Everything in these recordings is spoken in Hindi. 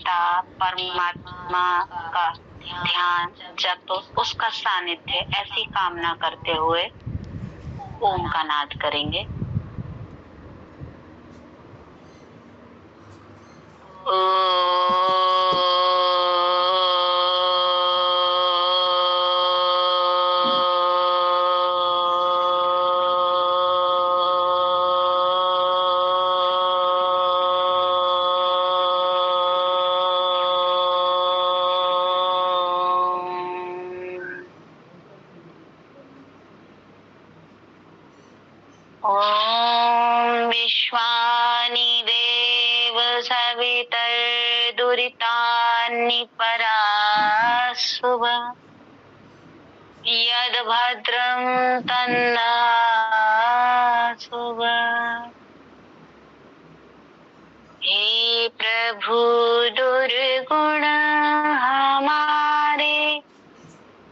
पिता परमात्मा का ध्यान जप उसका सानिध्य ऐसी कामना करते हुए ओम का नाद करेंगे। ओम विश्वानि देव सवितर्दुरितानि परास्व यद भद्रं तन्नासुव। हे प्रभु दुर्गुण हमारे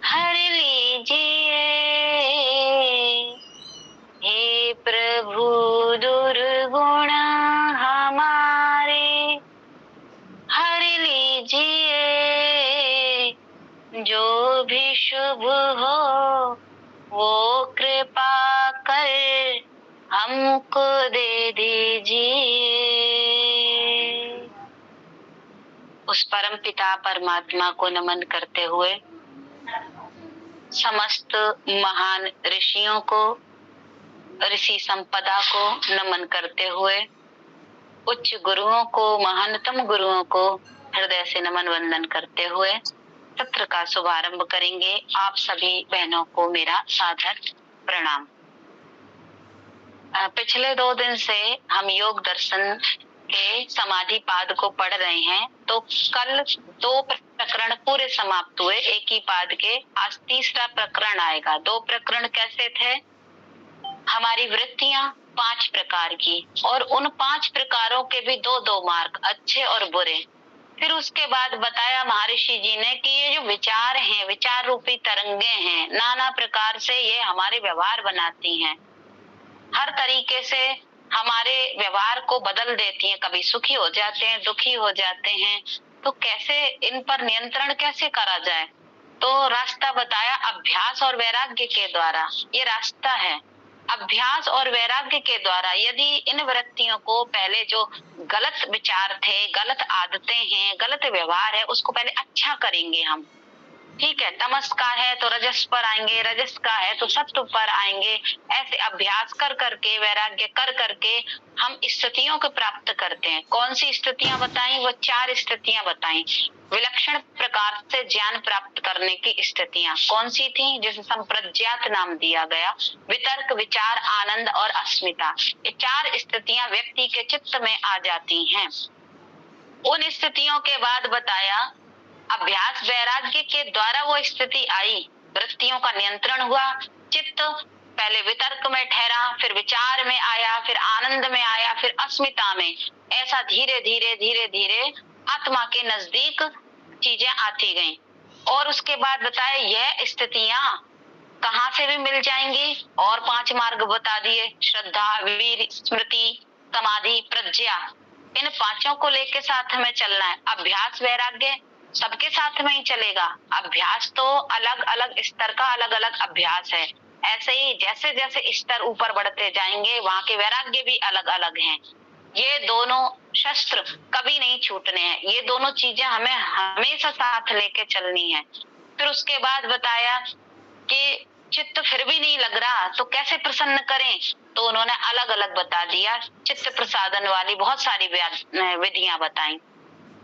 हर लीजिए। हे प्रभु दुर्गुण हमारे हर लीजिए। जो भी शुभ हो वो कृपा कर हमको दे दीजिए। उस परम पिता परमात्मा को नमन करते हुए समस्त महान ऋषियों को, ऋषि संपदा को नमन करते हुए उच्च गुरुओं को, महानतम गुरुओं को हृदय से नमन वंदन करते हुए सत्र का शुभारंभ करेंगे। आप सभी बहनों को मेरा सादर प्रणाम। पिछले 2 दिन से हम योग दर्शन के समाधि पाद को पढ़ रहे हैं। तो कल 2 प्रकरण पूरे समाप्त हुए एक ही पाद के। आज तीसरा प्रकरण आएगा। 2 प्रकरण कैसे थे? हमारी वृत्तियां 5 प्रकार की और उन 5 प्रकारों के भी 2-2 मार्ग, अच्छे और बुरे। फिर उसके बाद बताया महर्षि जी ने कि ये जो विचार हैं, विचार रूपी तरंगे हैं, नाना प्रकार से ये हमारे व्यवहार बनाती हैं, हर तरीके से हमारे व्यवहार को बदल देती हैं। कभी सुखी हो जाते हैं, दुखी हो जाते हैं। तो कैसे इन पर नियंत्रण कैसे करा जाए? तो रास्ता बताया अभ्यास और वैराग्य के द्वारा। ये रास्ता है अभ्यास और वैराग्य के द्वारा। यदि इन वृत्तियों को, पहले जो गलत विचार थे, गलत आदतें हैं, गलत व्यवहार है, उसको पहले अच्छा करेंगे हम, ठीक है। तमस का है तो रजस पर आएंगे, रजस का है तो सत्व पर आएंगे। ऐसे अभ्यास कर करके, वैराग्य कर करके हम स्थितियों को प्राप्त करते हैं। कौन सी स्थितियां बताई? वो 4 स्थितियां बताई। विलक्षण प्रकार से ज्ञान प्राप्त करने की स्थितियां कौन सी थी? जिसे संप्रज्ञात नाम दिया गया। वितर्क, विचार, आनंद और अस्मिता, ये 4 स्थितियां व्यक्ति के चित्त में आ जाती हैं। उन स्थितियों के बाद बताया अभ्यास वैराग्य के द्वारा वो स्थिति आई, वृत्तियों का नियंत्रण हुआ, चित्त पहले वितर्क में ठहरा, फिर विचार में आया, फिर आनंद में आया, फिर अस्मिता में। ऐसा धीरे धीरे धीरे धीरे आत्मा के नजदीक चीजें आती गईं। और उसके बाद बताया यह स्थितियां कहाँ से भी मिल जाएंगी। और 5 मार्ग बता दिए, श्रद्धा, वीर, स्मृति, समाधि, प्रज्ञा। इन 5 को लेके साथ में चलना है। अभ्यास वैराग्य सबके साथ में ही चलेगा। अभ्यास तो अलग अलग स्तर का अलग अलग अभ्यास है। ऐसे ही जैसे जैसे स्तर ऊपर बढ़ते जाएंगे वहां के वैराग्य भी अलग अलग हैं। ये दोनों शस्त्र कभी नहीं छूटने हैं। ये दोनों चीजें हमें हमेशा साथ लेके चलनी है। फिर उसके बाद बताया कि चित्त फिर भी नहीं लग रहा तो कैसे प्रसन्न करें? तो उन्होंने अलग अलग बता दिया। चित्त प्रसादन वाली बहुत सारी विधियां बताई।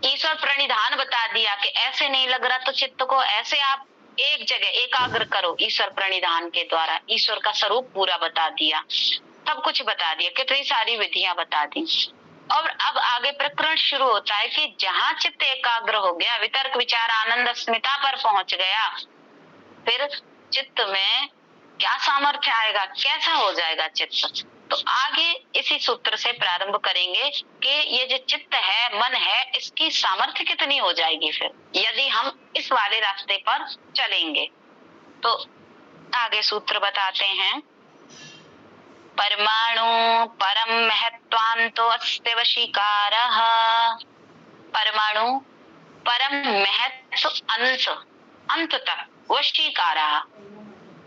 ईश्वर प्रणिधान बता दिया कि ऐसे नहीं लग रहा तो चित्त को ऐसे आप एक जगह एकाग्र करो ईश्वर प्रणिधान के द्वारा। ईश्वर का स्वरूप पूरा बता दिया, सब कुछ बता दिया, कितनी सारी विधियां बता दी। और अब आगे प्रकरण शुरू होता है कि जहां चित्त एकाग्र हो गया, वितर्क, विचार, आनंद, अस्मिता पर पहुंच गया, फिर चित्त में क्या सामर्थ्य आएगा, कैसा हो जाएगा चित्त। तो आगे इसी सूत्र से प्रारंभ करेंगे कि ये जो चित्त है, मन है, इसकी सामर्थ्य कितनी हो जाएगी फिर यदि हम इस वाले रास्ते पर चलेंगे। तो आगे सूत्र बताते हैं, परमाणु परम महत्वांतो अस्ति वशीकारः। परमाणु परम महत्व अंत अंत तक वशीकारा।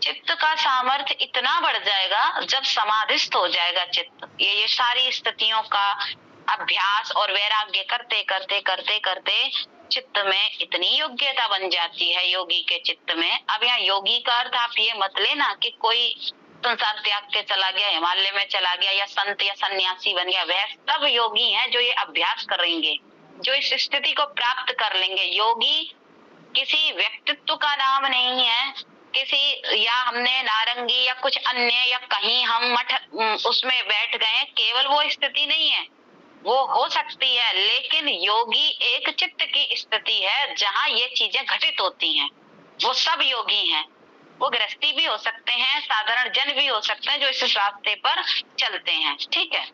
चित्त का सामर्थ्य इतना बढ़ जाएगा जब समाधिस्थ हो जाएगा चित्त। ये सारी स्थितियों का अभ्यास और वैराग्य करते करते करते करते चित्त में इतनी योग्यता बन जाती है योगी के चित्त में। अब यहाँ योगी का अर्थ आप ये मत लेना कि कोई संसार त्याग के चला गया, हिमालय में चला गया, या संत या सन्यासी बन गया। वह सब योगी हैं जो ये अभ्यास करेंगे, जो इस स्थिति को प्राप्त कर लेंगे। योगी किसी व्यक्तित्व का नाम नहीं है, किसी या हमने नारंगी या कुछ अन्य या कहीं हम मठ उसमें बैठ गए, केवल वो स्थिति नहीं है। वो हो सकती है, लेकिन योगी एक चित्त की स्थिति है जहाँ ये चीजें घटित होती हैं। वो सब योगी हैं। वो गृहस्थी भी हो सकते हैं, साधारण जन भी हो सकते हैं जो इस रास्ते पर चलते हैं। ठीक है,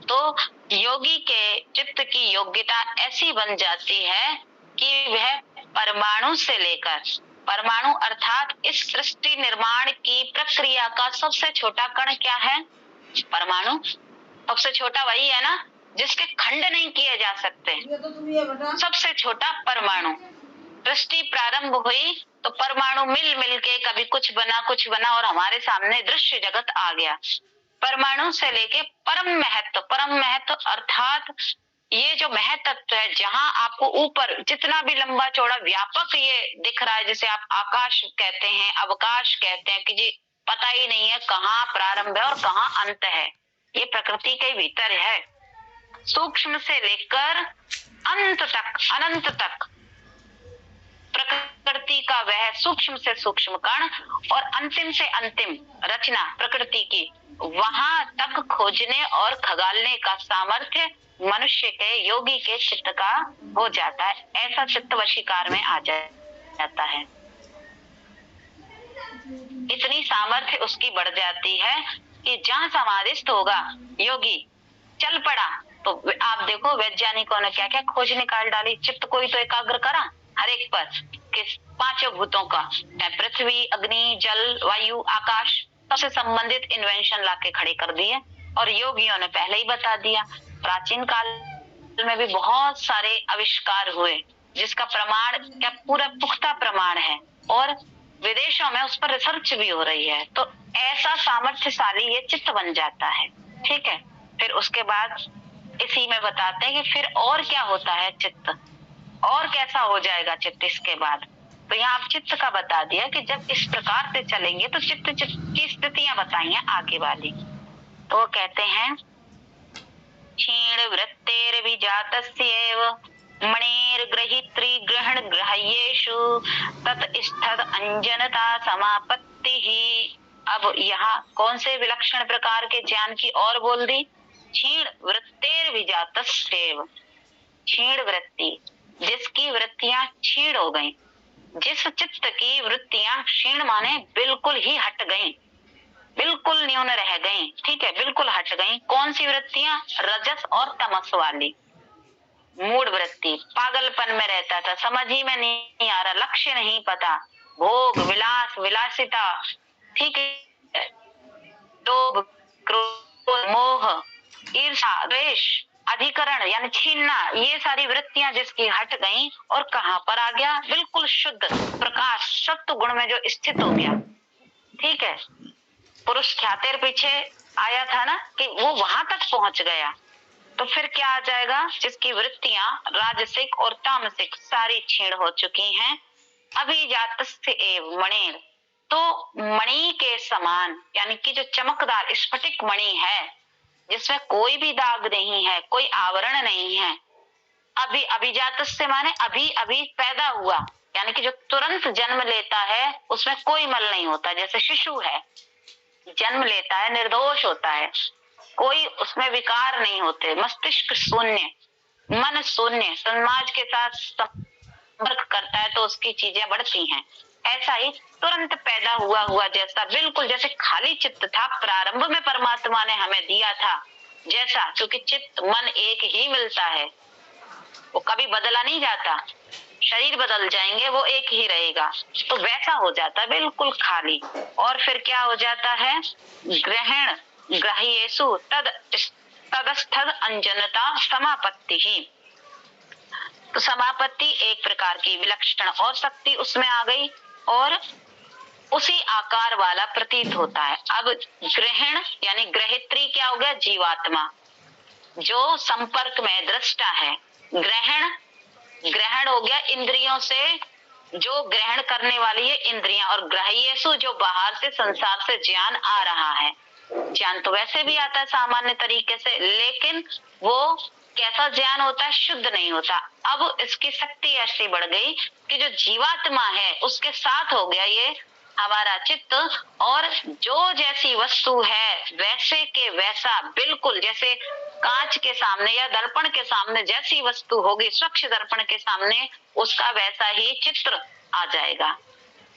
तो योगी के चित्त की योग्यता ऐसी बन जाती है कि वह परमाणु से लेकर, परमाणु अर्थात इस सृष्टि निर्माण की प्रक्रिया का सबसे छोटा कण क्या है? परमाणु। सबसे छोटा वही है ना जिसके खंड नहीं किए जा सकते। सबसे छोटा परमाणु। सृष्टि प्रारंभ हुई तो परमाणु मिल मिल के कभी कुछ बना और हमारे सामने दृश्य जगत आ गया। परमाणु से लेके परम महत्व अर्थात ये जो महत्व है, जहां आपको ऊपर जितना भी लंबा चौड़ा व्यापक ये दिख रहा है, जिसे आप आकाश कहते हैं, अवकाश कहते हैं, कि जी पता ही नहीं है कहाँ प्रारंभ है और कहाँ अंत है। ये प्रकृति के भीतर है। सूक्ष्म से लेकर अंत तक, अनंत तक प्रकृति का वह सूक्ष्म से सूक्ष्म कण और अंतिम से अंतिम रचना प्रकृति की, वहां तक खोजने और खगालने का सामर्थ्य मनुष्य के योगी के चित्त का हो जाता है। ऐसा चित्त वशीकार में आ जाता है। इतनी सामर्थ्य उसकी बढ़ जाती है कि जहां समाधिस्थ होगा योगी, चल पड़ा, तो आप देखो वैज्ञानिकों ने क्या क्या खोज निकाल डाली। चित्त को ही तो एकाग्र करा हर एक पर, किस पांचों भूतों का, पृथ्वी, अग्नि, जल, वायु, आकाश, सबसे संबंधित इन्वेंशन लाके खड़े कर दिए। और योगियों ने पहले ही बता दिया। प्राचीन काल में भी बहुत सारे आविष्कार हुए जिसका प्रमाण क्या पूरा पुख्ता प्रमाण है, और विदेशों में उस पर रिसर्च भी हो रही है। तो ऐसा सामर्थ्यशाली ये चित्त बन जाता है। ठीक है, फिर उसके बाद इसी में बताते हैं कि फिर और क्या होता है चित्त, और कैसा हो जाएगा चित्त इसके बाद। तो यहाँ आप चित्त का बता दिया कि जब इस प्रकार से चलेंगे तो चित्त की स्थितियां बताई हैं आगे वाली। तो वो कहते हैं क्षीण वृत्तेर विजातस्येव मणिर ग्रहित्री ग्रहण ग्राह्येषु ततस्थद अंजनता समापत्ति ही। अब यहाँ कौन से विलक्षण प्रकार के ज्ञान की और बोल दी? क्षीण वृत्तेर विजातस्येव, क्षीण वृत्ति, जिसकी वृत्तियां क्षीण हो गईं, जिस चित्त की वृत्तियां क्षीण माने बिल्कुल ही हट गईं, बिल्कुल न्यून रह गईं। ठीक है, बिल्कुल हट गईं। कौन सी वृत्तियां? रजस और तमस वाली। मूड वृत्ति, पागलपन में रहता था, समझ ही में नहीं आ रहा, लक्ष्य नहीं पता, भोग विलास विलासिता, ठीक है, लोभ क्रोध मोह ईर्ष्या द्वेष अधिकरण यानी छीनना, ये सारी वृत्तियां जिसकी हट गईं, और कहां पर आ गया? बिल्कुल शुद्ध प्रकाश सत्व गुण में जो स्थित हो गया। ठीक है, पुरुष ख्यातेर पीछे आया था ना कि वो वहां तक पहुंच गया। तो फिर क्या आ जाएगा? जिसकी वृत्तियां राजसिक और तामसिक सारी क्षीण हो चुकी हैं। अभिजातस्य एव मणिर, तो मणि के समान यानी कि जो चमकदार स्फटिक मणि है जिसमें कोई भी दाग नहीं है, कोई आवरण नहीं है। अभी अभिजातस्य माने अभी अभी पैदा हुआ, यानी कि जो तुरंत जन्म लेता है उसमें कोई मल नहीं होता। जैसे शिशु है, जन्म लेता है, निर्दोष होता है, कोई उसमें विकार नहीं होते, मस्तिष्क शून्य, मन शून्य, समाज के साथ संपर्क करता है तो उसकी चीजें बढ़ती हैं। ऐसा ही तुरंत पैदा हुआ जैसा, बिल्कुल जैसे खाली चित्त था प्रारंभ में परमात्मा ने हमें दिया था जैसा, क्योंकि चित्त मन एक ही मिलता है, वो कभी बदला नहीं जाता। शरीर बदल जाएंगे, वो एक ही रहेगा। तो वैसा हो जाता है बिल्कुल खाली। और फिर क्या हो जाता है? ग्रहण ग्राह्येषु तदस्थद अंजनता समापत्ति ही। तो समापत्ति एक प्रकार की विलक्षण और शक्ति उसमें आ गई और उसी आकार वाला प्रतीत होता है। अब ग्रहण यानी ग्रहित्री क्या हो गया? जीवात्मा, जो संपर्क में दृष्टा है। ग्रहण हो गया इंद्रियों से, जो ग्रहण करने वाली है इंद्रियां, और ग्राह्यसु जो बाहर से संसार से ज्ञान आ रहा है। ज्ञान तो वैसे भी आता है सामान्य तरीके से, लेकिन वो कैसा ज्ञान होता है? शुद्ध नहीं होता। अब इसकी शक्ति ऐसी बढ़ गई कि जो जीवात्मा है उसके साथ हो गया ये हमारा चित्त, और जो जैसी वस्तु है वैसे के वैसा, बिल्कुल जैसे कांच के सामने या दर्पण के सामने जैसी वस्तु होगी, स्वच्छ दर्पण के सामने उसका वैसा ही चित्र आ जाएगा,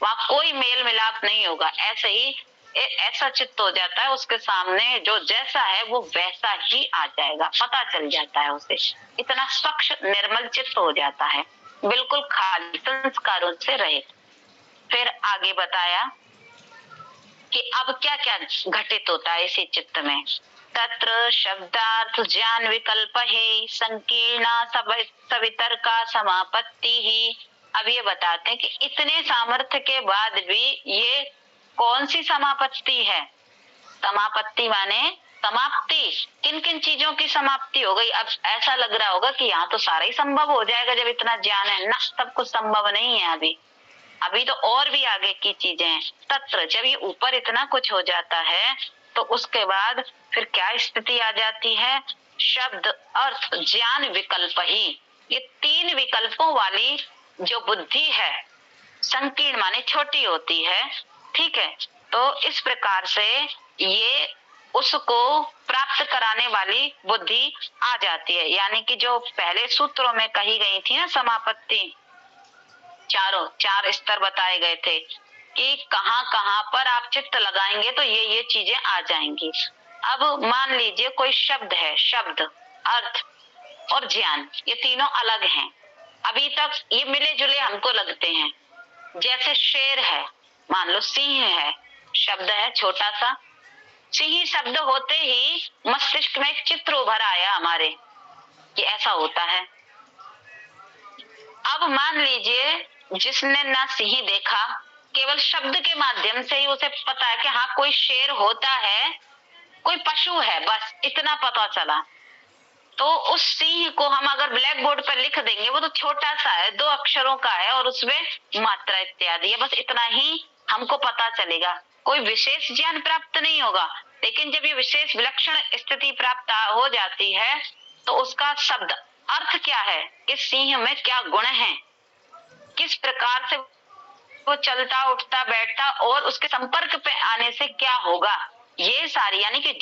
वहां कोई मेल मिलाप नहीं होगा। ऐसे ही ऐसा चित्त हो जाता है, उसके सामने जो जैसा है वो वैसा ही आ जाएगा, पता चल जाता है उसे। इतना स्वच्छ निर्मल चित्त हो जाता है, बिल्कुल खाली संस्कारों से रहित। फिर आगे बताया कि अब क्या क्या घटित होता है इसी चित्त में। तत्र शब्दार्थ ज्ञान विकल्प ही संकीर्णा सवितर्का समापत्ति ही। अब ये बताते हैं कि इतने सामर्थ्य के बाद भी ये कौन सी समापत्ति है? समापत्ति माने समाप्ति, किन किन चीजों की समाप्ति हो गई। अब ऐसा लग रहा होगा कि यहाँ तो सारा ही संभव हो जाएगा जब इतना ज्ञान है ना। सब कुछ संभव नहीं है, अभी तो और भी आगे की चीजें हैं। तत्र जब ये ऊपर इतना कुछ हो जाता है तो उसके बाद फिर क्या स्थिति आ जाती है? शब्द अर्थ ज्ञान विकल्प ही, ये तीन विकल्पों वाली जो बुद्धि है, संकीर्ण माने छोटी होती है, ठीक है। तो इस प्रकार से ये उसको प्राप्त कराने वाली बुद्धि आ जाती है। यानी कि जो पहले सूत्रों में कही गई थी ना समापत्ति, चार स्तर बताए गए थे कि कहां कहां पर आप चित्त लगाएंगे तो ये चीजें आ जाएंगी। अब मान लीजिए कोई शब्द है, शब्द अर्थ और ज्ञान ये तीनों अलग हैं, अभी तक ये मिले जुले हमको लगते हैं। जैसे शेर है, मान लो सिंह है, शब्द है छोटा सा, सिंह शब्द होते ही मस्तिष्क में एक चित्र उभर आया हमारे कि ऐसा होता है। अब मान लीजिए जिसने ना सिंह देखा, केवल शब्द के माध्यम से ही उसे पता है कि हाँ कोई शेर होता है, कोई पशु है, बस इतना पता चला। तो उस सिंह को हम अगर ब्लैक बोर्ड पर लिख देंगे, वो तो छोटा सा है, 2 अक्षरों का है और उसमें मात्रा इत्यादि है, बस इतना ही हमको पता चलेगा, कोई विशेष ज्ञान प्राप्त नहीं होगा। लेकिन जब ये विशेष विलक्षण स्थिति प्राप्त हो जाती है तो उसका शब्द अर्थ क्या है कि सिंह में क्या गुण है, किस प्रकार से वो चलता उठता बैठता और उसके संपर्क पे आने से क्या होगा, ये सारी यानी कि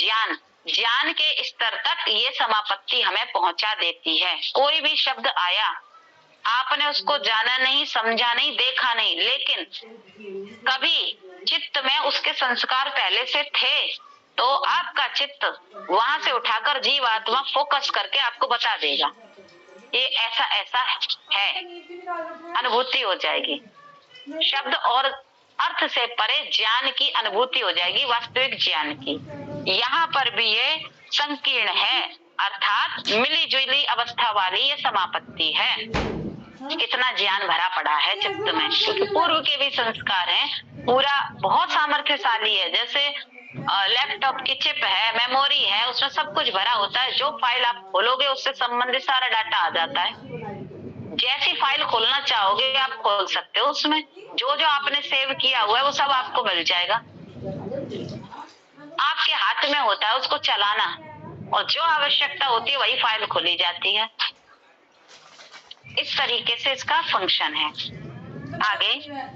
ज्ञान के स्तर तक ये समापत्ति हमें पहुंचा देती है। कोई भी शब्द आया, आपने उसको जाना नहीं, समझा नहीं, देखा नहीं, लेकिन कभी चित्त में उसके संस्कार पहले से थे तो आपका चित्त वहां से उठाकर जीवात्मा फोकस करके आपको बता देगा ये ऐसा ऐसा है, अनुभूति हो जाएगी। शब्द और अर्थ से परे ज्ञान की अनुभूति हो जाएगी, वास्तविक ज्ञान की। यहाँ पर भी ये संकीर्ण है, अर्थात मिली जुली अवस्था वाली ये समापत्ति है। इतना ज्ञान भरा पड़ा है चित्त में, क्योंकि पूर्व के भी संस्कार हैं, पूरा बहुत सामर्थ्यशाली है। जैसे लैपटॉप की चिप है, मेमोरी है, उसमें सब कुछ भरा होता है। जो फाइल आप खोलोगे उससे संबंधित सारा डाटा आ जाता है। जैसी फाइल खोलना चाहोगे आप खोल सकते हो, उसमें जो जो आपने सेव किया हुआ है वो सब आपको मिल जाएगा। आपके हाथ में होता है उसको चलाना, और जो आवश्यकता होती है वही फाइल खोली जाती है। इस तरीके से इसका फंक्शन है। आगे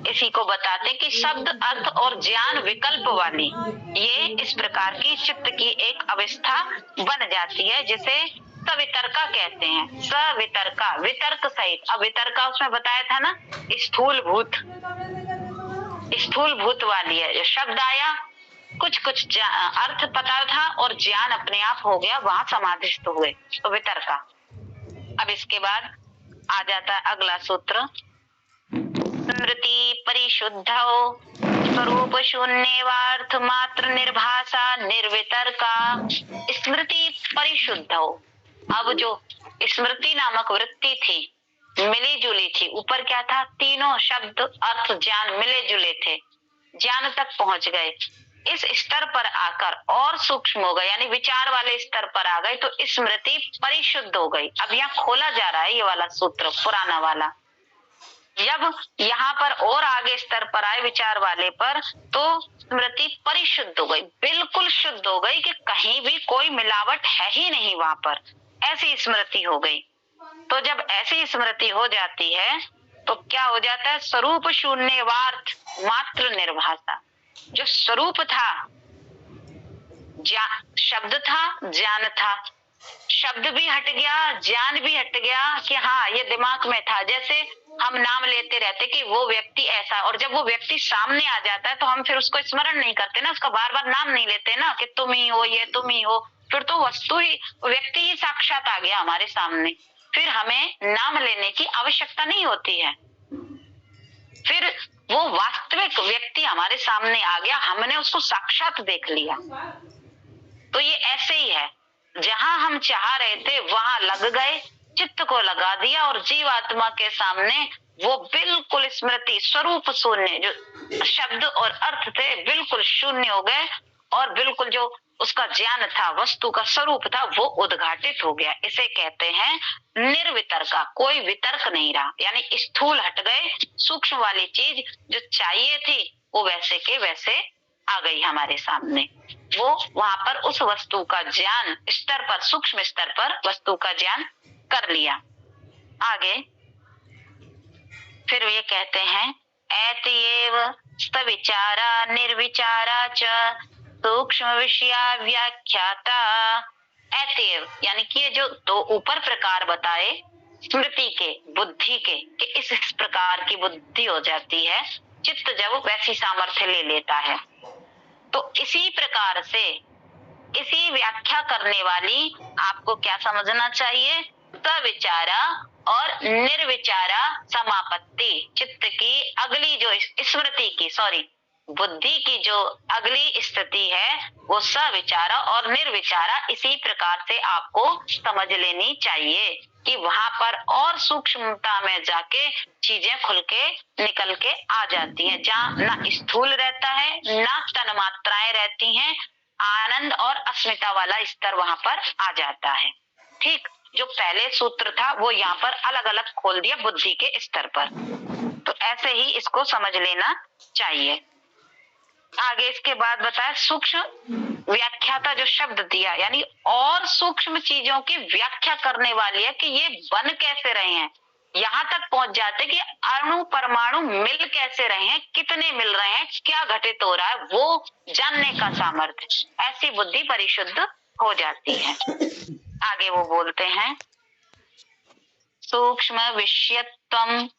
इसी को बताते कि शब्द अर्थ और ज्ञान विकल्प वाली ये इस प्रकार की चित्त की एक अवस्था बन जाती है, जिसे सवितर्का कहते हैं। सवितर्का, वितर्क सहित। अब वितर्का उसमें बताया था ना, स्थूल भूत वाली है। जो शब्द आया, कुछ अर्थ पता था और ज्ञान अपने आप हो गया, वहां समाधिस्थ हुए, तो वितर्का। अब इसके बाद आ जाता है अगला सूत्र, स्मृति परिशुद्धौ स्वरूप शून्यवार्थ मात्र निर्भाषा निर्वितर्का। स्मृति परिशुद्धौ, अब जो स्मृति नामक वृत्ति थी मिली जुली थी। ऊपर क्या था, तीनों शब्द अर्थ ज्ञान मिले जुले थे, ज्ञान तक पहुंच गए। इस स्तर पर आकर और सूक्ष्म हो गए, यानी विचार वाले स्तर पर आ गए, तो स्मृति परिशुद्ध हो गई। अब यहाँ खोला जा रहा है ये वाला सूत्र पुराना वाला। जब यहाँ पर और आगे स्तर पर आए विचार वाले पर, तो स्मृति परिशुद्ध हो गई, बिल्कुल शुद्ध हो गई कि कहीं भी कोई मिलावट है ही नहीं वहां पर, ऐसी स्मृति हो गई। तो जब ऐसी स्मृति हो जाती है तो क्या हो जाता है, स्वरूप शून्यवार्थ मात्र निर्भाषा। जो स्वरूप था, शब्द था, ज्ञान था, शब्द भी हट गया, ज्ञान भी हट गया कि हाँ ये दिमाग में था। जैसे हम नाम लेते रहते कि वो व्यक्ति ऐसा, और जब वो व्यक्ति सामने आ जाता है तो हम फिर उसको स्मरण नहीं करते ना, उसका बार बार नाम नहीं लेते ना कि तुम ही हो, ये तुम ही हो। फिर तो वस्तु ही, व्यक्ति ही साक्षात आ गया हमारे सामने, फिर हमें नाम लेने की आवश्यकता नहीं होती है। फिर वो वास्तविक व्यक्ति हमारे सामने आ गया, हमने उसको साक्षात देख लिया। तो ये ऐसे ही है, जहां हम चाह रहे थे वहां लग गए, चित्त को लगा दिया और जीवात्मा के सामने वो बिल्कुल स्मृति स्वरूप शून्य, जो शब्द और अर्थ थे बिल्कुल शून्य हो गए, और बिल्कुल जो उसका ज्ञान था, वस्तु का स्वरूप था, वो उद्घाटित हो गया। इसे कहते हैं निर्वितर्का, कोई वितर्क नहीं रहा, यानी स्थूल हट गए, सूक्ष्म वाली चीज जो चाहिए थी वो वैसे के वैसे आ गई हमारे सामने। वो वहां पर उस वस्तु का ज्ञान स्तर पर, सूक्ष्म स्तर पर वस्तु का ज्ञान कर लिया। आगे फिर ये कहते हैं एतयेव स्तविचारा निर्विचारा च सूक्ष्म विषया व्याख्याता। एतयेव यानी कि ये जो दो ऊपर प्रकार बताए स्मृति के, बुद्धि के, कि इस प्रकार की बुद्धि हो जाती है, चित्त जब वैसी सामर्थ्य ले लेता है, तो इसी प्रकार से इसी व्याख्या करने वाली आपको क्या समझना चाहिए, सविचारा और निर्विचारा समापत्ति। चित्त की अगली जो स्मृति की, सॉरी बुद्धि की जो अगली स्थिति है वो सविचारा और निर्विचारा इसी प्रकार से आपको समझ लेनी चाहिए कि वहां पर और सूक्ष्मता में जाके चीजें खुल के निकल के आ जाती हैं, जहाँ ना स्थूल रहता है ना तन मात्राएं रहती हैं, आनंद और अस्मिता वाला स्तर वहां पर आ जाता है। ठीक, जो पहले सूत्र था वो यहाँ पर अलग अलग खोल दिया बुद्धि के स्तर पर, तो ऐसे ही इसको समझ लेना चाहिए। आगे इसके बाद बताया सूक्ष्म व्याख्याता, जो शब्द दिया यानी और सूक्ष्म चीजों की व्याख्या करने वाली है कि ये बन कैसे रहे हैं, यहाँ तक पहुंच जाते कि अणु परमाणु मिल कैसे रहे हैं, कितने मिल रहे हैं, क्या घटित हो रहा है, वो जानने का सामर्थ्य, ऐसी बुद्धि परिशुद्ध हो जाती है। आगे वो बोलते हैं सूक्ष्म विषयत्वम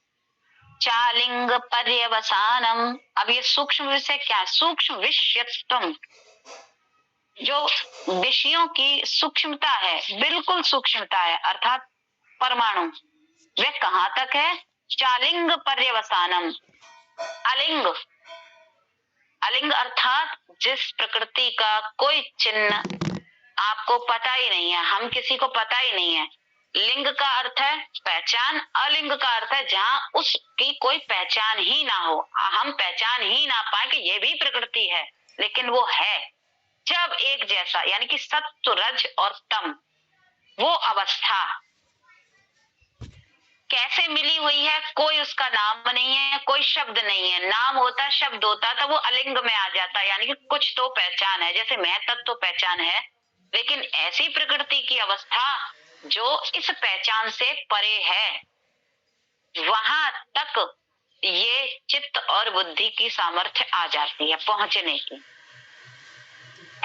चालिंग पर्यवसानम। अब ये सूक्ष्म विषय क्या है, सूक्ष्म विषयत्वम, जो विषयों की सूक्ष्मता है, बिल्कुल सूक्ष्मता है, अर्थात परमाणु, वे कहाँ तक है, चालिंग पर्यवसानम। अलिंग, अलिंग अर्थात जिस प्रकृति का कोई चिन्ह आपको पता ही नहीं है, हम किसी को पता ही नहीं है। लिंग का अर्थ है पहचान, अलिंग का अर्थ है जहां उसकी कोई पहचान ही ना हो, हम पहचान ही ना पाए कि ये भी प्रकृति है, लेकिन वो है। जब एक जैसा, यानी कि सत्व रज और तम, वो अवस्था कैसे मिली हुई है, कोई उसका नाम नहीं है, कोई शब्द नहीं है, नाम होता शब्द होता तो वो अलिंग में आ जाता, यानी कि कुछ तो पहचान है, जैसे मैं तत्व तो पहचान है, लेकिन ऐसी प्रकृति की अवस्था जो इस पहचान से परे है, वहां तक ये चित्त और बुद्धि की सामर्थ्य आ जाती है पहुंचने की।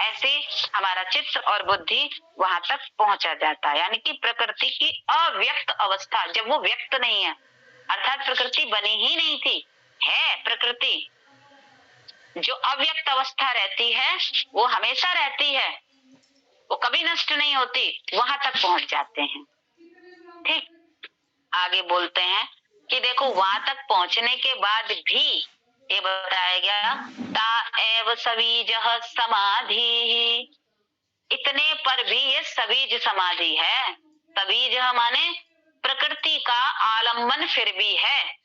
ऐसे हमारा चित्त और बुद्धि वहां तक पहुंचा जाता है, यानी कि प्रकृति की अव्यक्त अवस्था, जब वो व्यक्त नहीं है, अर्थात प्रकृति बनी ही नहीं थी, है प्रकृति, जो अव्यक्त अवस्था रहती है वो हमेशा रहती है, वो कभी नष्ट नहीं होती, वहां तक पहुंच जाते हैं। ठीक, आगे बोलते हैं कि देखो वहां तक पहुंचने के बाद भी ये बताया गया ता एव सवीजः समाधि, इतने पर भी ये सवीज समाधि है। सवीज माने प्रकृति का आलम्बन फिर भी है,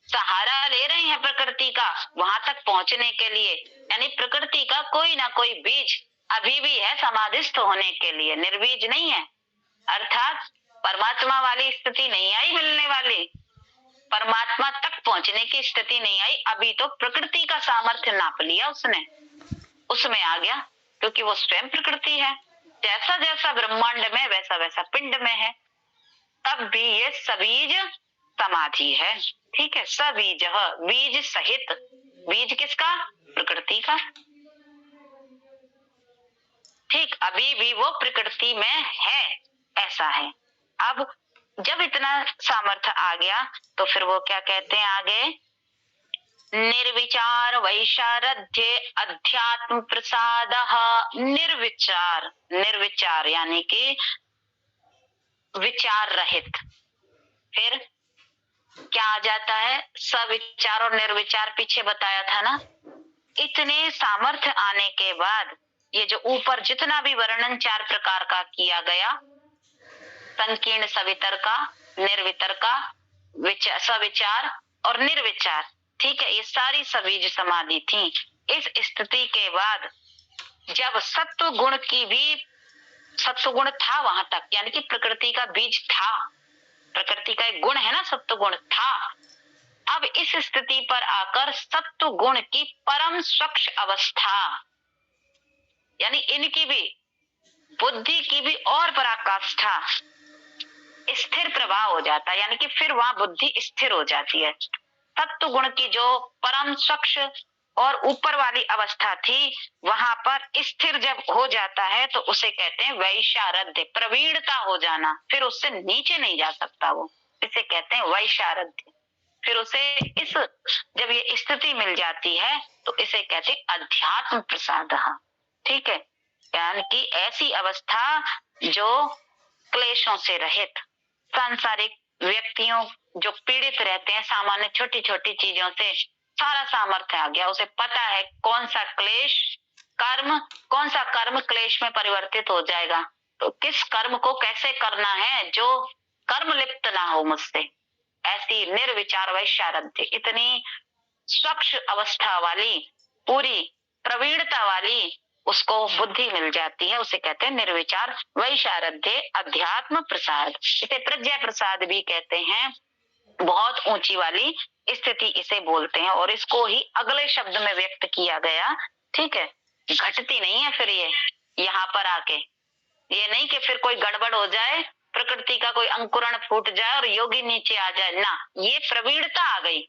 सहारा ले रहे हैं प्रकृति का वहां तक पहुंचने के लिए, यानी प्रकृति का कोई ना कोई बीज अभी भी है समाधिस्थ होने के लिए, निर्बीज नहीं है। अर्थात परमात्मा वाली स्थिति नहीं आई मिलने वाली, परमात्मा तक पहुंचने की स्थिति नहीं आई, अभी तो प्रकृति का सामर्थ्य नाप लिया उसने, उसमें आ गया, क्योंकि वो स्वयं प्रकृति है। जैसा जैसा ब्रह्मांड में वैसा वैसा पिंड में है, तब भी ये सबीज समाधि है। ठीक है, सबीज, बीज सहित, बीज किसका? प्रकृति का। ठीक, अभी भी वो प्रकृति में है, ऐसा है। अब जब इतना सामर्थ्य आ गया तो फिर वो क्या कहते हैं आगे, निर्विचार वैशारध्य अध्यात्म प्रसाद। निर्विचार, निर्विचार यानी कि विचार रहित। फिर क्या आ जाता है, सविचार और निर्विचार पीछे बताया था ना। इतने सामर्थ्य आने के बाद ये जो ऊपर जितना भी वर्णन 4 प्रकार का किया गया, संकीर्ण सवितर का, निर्वितर का, सविचार और निर्विचार, ठीक है, ये सारी सबीज समाधि थी। इस स्थिति के बाद जब सत्व गुण की भी, सत्व गुण था वहां तक, यानी कि प्रकृति का बीज था, प्रकृति का एक गुण है ना सत्व गुण था। अब इस स्थिति पर आकर सत्व गुण की परम स्वच्छ अवस्था, यानी इनकी भी बुद्धि की भी और पराकाष्ठा, स्थिर प्रभाव हो जाता है, यानी कि फिर वहां बुद्धि स्थिर हो जाती है। तत्व गुण की जो परम स्वच्छ और ऊपर वाली अवस्था थी, वहां पर स्थिर जब हो जाता है तो उसे कहते हैं वैशारध्य, प्रवीणता हो जाना, फिर उससे नीचे नहीं जा सकता वो, इसे कहते हैं वैशारध्य। फिर उसे इस, जब ये स्थिति मिल जाती है तो इसे कहते हैं अध्यात्म प्रसाद। ठीक है, यानी कि ऐसी अवस्था जो क्लेशों से रहित, सांसारिक व्यक्तियों जो पीड़ित रहते हैं सामान्य छोटी छोटी चीजों से, सारा सामर्थ्य आ गया, उसे पता है कौन सा क्लेश कर्म, कौन सा कर्म क्लेश में परिवर्तित हो जाएगा, तो किस कर्म को कैसे करना है जो कर्म लिप्त ना हो मुझसे। ऐसी निर्विचार वैशारध्य, इतनी स्वच्छ अवस्था वाली, पूरी प्रवीणता वाली उसको बुद्धि मिल जाती है, उसे कहते हैं निर्विचार वैशारध्य अध्यात्म प्रसाद। इसे प्रज्ञा प्रसाद भी कहते हैं, बहुत ऊंची वाली स्थिति इसे बोलते हैं, और इसको ही अगले शब्द में व्यक्त किया गया। ठीक है, घटती नहीं है फिर ये यहाँ पर आके, ये नहीं कि फिर कोई गड़बड़ हो जाए, प्रकृति का कोई अंकुरण फूट जाए और योगी नीचे आ जाए ना, ये प्रवीणता आ गई,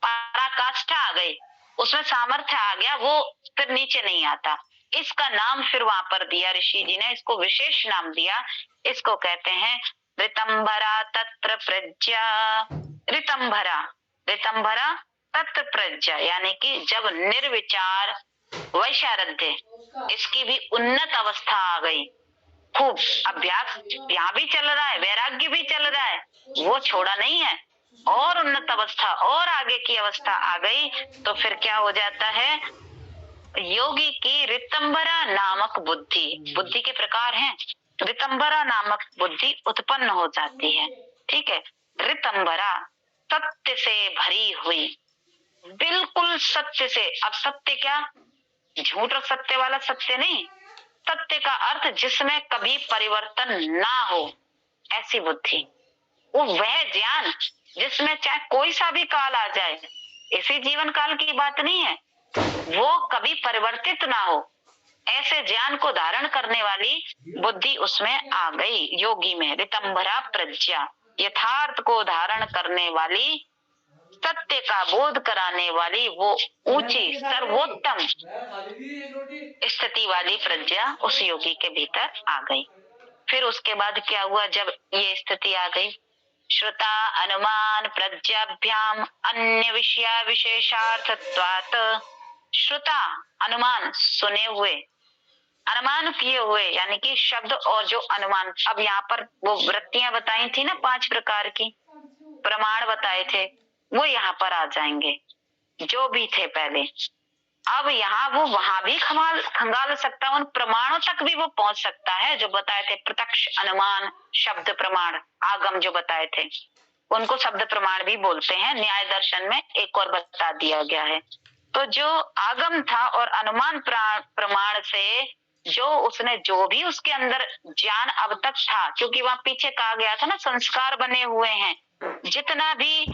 पराकाष्ठा आ गई, उसमें सामर्थ्य आ गया, वो फिर नीचे नहीं आता। इसका नाम फिर वहां पर दिया ऋषि जी ने, इसको विशेष नाम दिया, इसको कहते हैं ऋतंभरा तत्र प्रज्ञा। ऋतंभरा, ऋतंभरा तत्र प्रज्ञा, यानी कि जब निर्विचार वैशारध्य, इसकी भी उन्नत अवस्था आ गई, खूब अभ्यास यहाँ भी चल रहा है, वैराग्य भी चल रहा है, वो छोड़ा नहीं है, और उन्नत अवस्था और आगे की अवस्था आ गई, तो फिर क्या हो जाता है, योगी की ऋतंभरा नामक बुद्धि, बुद्धि के प्रकार हैं, ऋतंभरा नामक बुद्धि उत्पन्न हो जाती है। ठीक है, ऋतंभरा सत्य से भरी हुई, बिल्कुल सत्य से। अब सत्य क्या, झूठ और सत्य वाला सत्य नहीं, सत्य का अर्थ जिसमें कभी परिवर्तन ना हो, ऐसी बुद्धि, वो वह ज्ञान जिसमें चाहे कोई सा भी काल आ जाए, इसी जीवन काल की बात नहीं है, वो कभी परिवर्तित ना हो, ऐसे ज्ञान को धारण करने वाली बुद्धि उसमें आ गई योगी में। ऋतंभरा प्रज्ञा, यथार्थ को धारण करने वाली, सत्य का बोध कराने वाली वो ऊंची सर्वोत्तम स्थिति वाली प्रज्ञा उस योगी के भीतर आ गई। फिर उसके बाद क्या हुआ, जब ये स्थिति आ गई, श्रुता अनुमान प्रज्ञाभ्याम अन्य विषया विशेषार्थत्वात्। श्रुता अनुमान, सुने हुए, अनुमान किए हुए, यानी कि शब्द और जो अनुमान, अब यहाँ पर वो वृत्तियां बताई थी ना 5 प्रकार की, प्रमाण बताए थे, वो यहाँ पर आ जाएंगे, जो भी थे पहले अब यहाँ वो वहां भी खंगाल सकता है, उन प्रमाणों तक भी वो पहुंच सकता है जो बताए थे, प्रत्यक्ष, अनुमान, शब्द प्रमाण, आगम जो बताए थे, उनको शब्द प्रमाण भी बोलते हैं। न्याय दर्शन में एक और बता दिया गया है। तो जो आगम था और अनुमान प्रमाण से जो उसने जो भी उसके अंदर ज्ञान अब तक था, क्योंकि वहां पीछे कहा गया था ना, संस्कार बने हुए हैं, जितना भी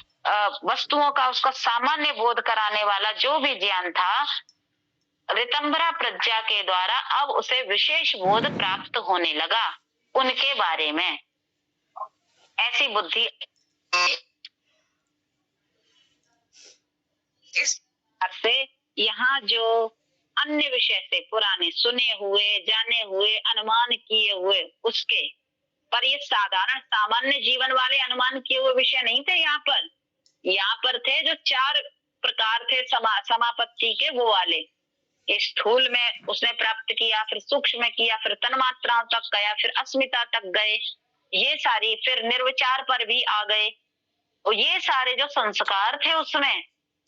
वस्तुओं का उसका सामान्य बोध कराने वाला जो भी ज्ञान था, ऋतंभरा प्रज्ञा के द्वारा अब उसे विशेष बोध प्राप्त होने लगा उनके बारे में। ऐसी बुद्धि इस से यहाँ जो अन्य विषय से पुराने सुने हुए, जाने हुए, अनुमान किए हुए उसके पर, ये साधारण सामान्य जीवन वाले अनुमान किए हुए विषय नहीं थे। यहाँ पर थे जो 4 प्रकार थे समापत्ति के, वो वाले। स्थूल में उसने प्राप्त किया, फिर सूक्ष्म में किया, फिर तन्मात्राओं तक गया, फिर अस्मिता तक गए, ये सारी, फिर निर्विचार पर भी आ गए। और ये सारे जो संस्कार थे उसमें,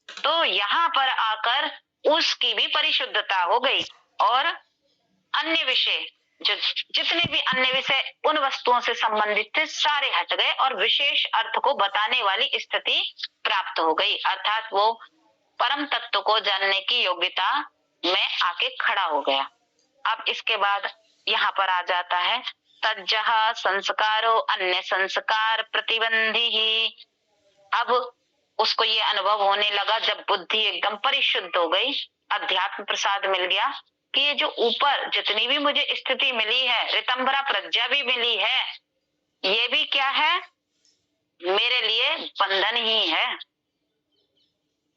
तो यहाँ पर आकर उसकी भी परिशुद्धता हो गई और अन्य विषय जो जितने भी अन्य विषय उन वस्तुओं से संबंधित थे सारे हट गए और विशेष अर्थ को बताने वाली स्थिति प्राप्त हो गई, अर्थात वो परम तत्व को जानने की योग्यता में आके खड़ा हो गया। अब इसके बाद यहाँ पर आ जाता है तज्जह संस्कारो अन्य संस्कार प्रतिबंधी ही। अब उसको ये अनुभव होने लगा जब बुद्धि एकदम परिशुद्ध हो गई, अध्यात्म प्रसाद मिल गया कि ये जो ऊपर जितनी भी मुझे स्थिति मिली है, ऋतंभरा प्रज्ञा भी मिली है, ये भी क्या है, मेरे लिए बंधन ही है।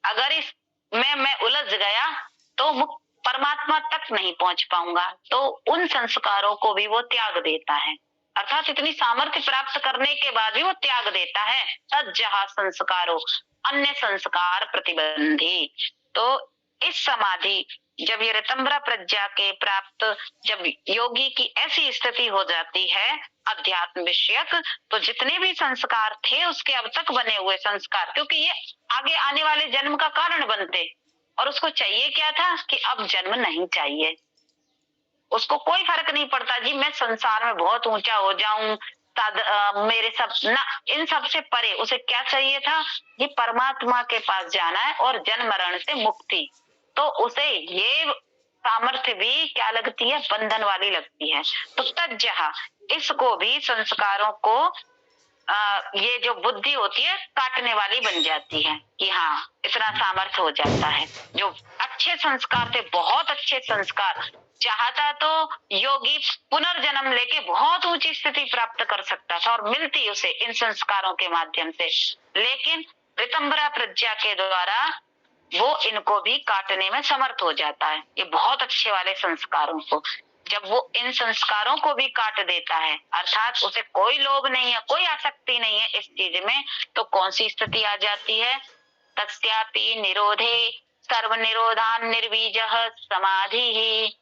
अगर इसमें मैं उलझ गया तो मुक्त परमात्मा तक नहीं पहुंच पाऊंगा। तो उन संस्कारों को भी वो त्याग देता है, अर्थात इतनी सामर्थ्य प्राप्त करने के बाद भी वो त्याग देता है। तज्जह संस्कारो अन्य संस्कार प्रतिबंधी। तो इस समाधि जब ये ऋतंभरा प्रज्ञा के प्राप्त, जब योगी की ऐसी स्थिति हो जाती है अध्यात्म विषयक, तो जितने भी संस्कार थे उसके अब तक बने हुए संस्कार, क्योंकि ये आगे आने वाले जन्म का कारण बनते, और उसको चाहिए क्या था कि अब जन्म नहीं चाहिए, उसको कोई फर्क नहीं पड़ता जी मैं संसार में बहुत ऊंचा हो जाऊं, मेरे सब ना, इन सब से परे उसे क्या चाहिए था, ये परमात्मा के पास जाना है और जन्म मरण से मुक्ति। तो उसे ये सामर्थ्य भी क्या लगती है, बंधन वाली लगती है। तो तज्जह, इसको भी संस्कारों को ये जो बुद्धि होती है काटने वाली बन जाती है कि हाँ इतना सामर्थ्य हो जाता है। जो अच्छे संस्कार थे, बहुत अच्छे संस्कार, चाहता तो योगी पुनर्जन्म लेके बहुत ऊंची स्थिति प्राप्त कर सकता था और मिलती उसे इन संस्कारों के माध्यम से, लेकिन ऋतंभरा प्रज्ञा के द्वारा वो इनको भी काटने में समर्थ हो जाता है, ये बहुत अच्छे वाले संस्कारों को। जब वो इन संस्कारों को भी काट देता है, अर्थात उसे कोई लोभ नहीं है, कोई आसक्ति नहीं है इस चीज में, तो कौन सी स्थिति आ जाती है, तस्यापि निरोधे सर्व निरोधान निर्वीजः समाधि ही।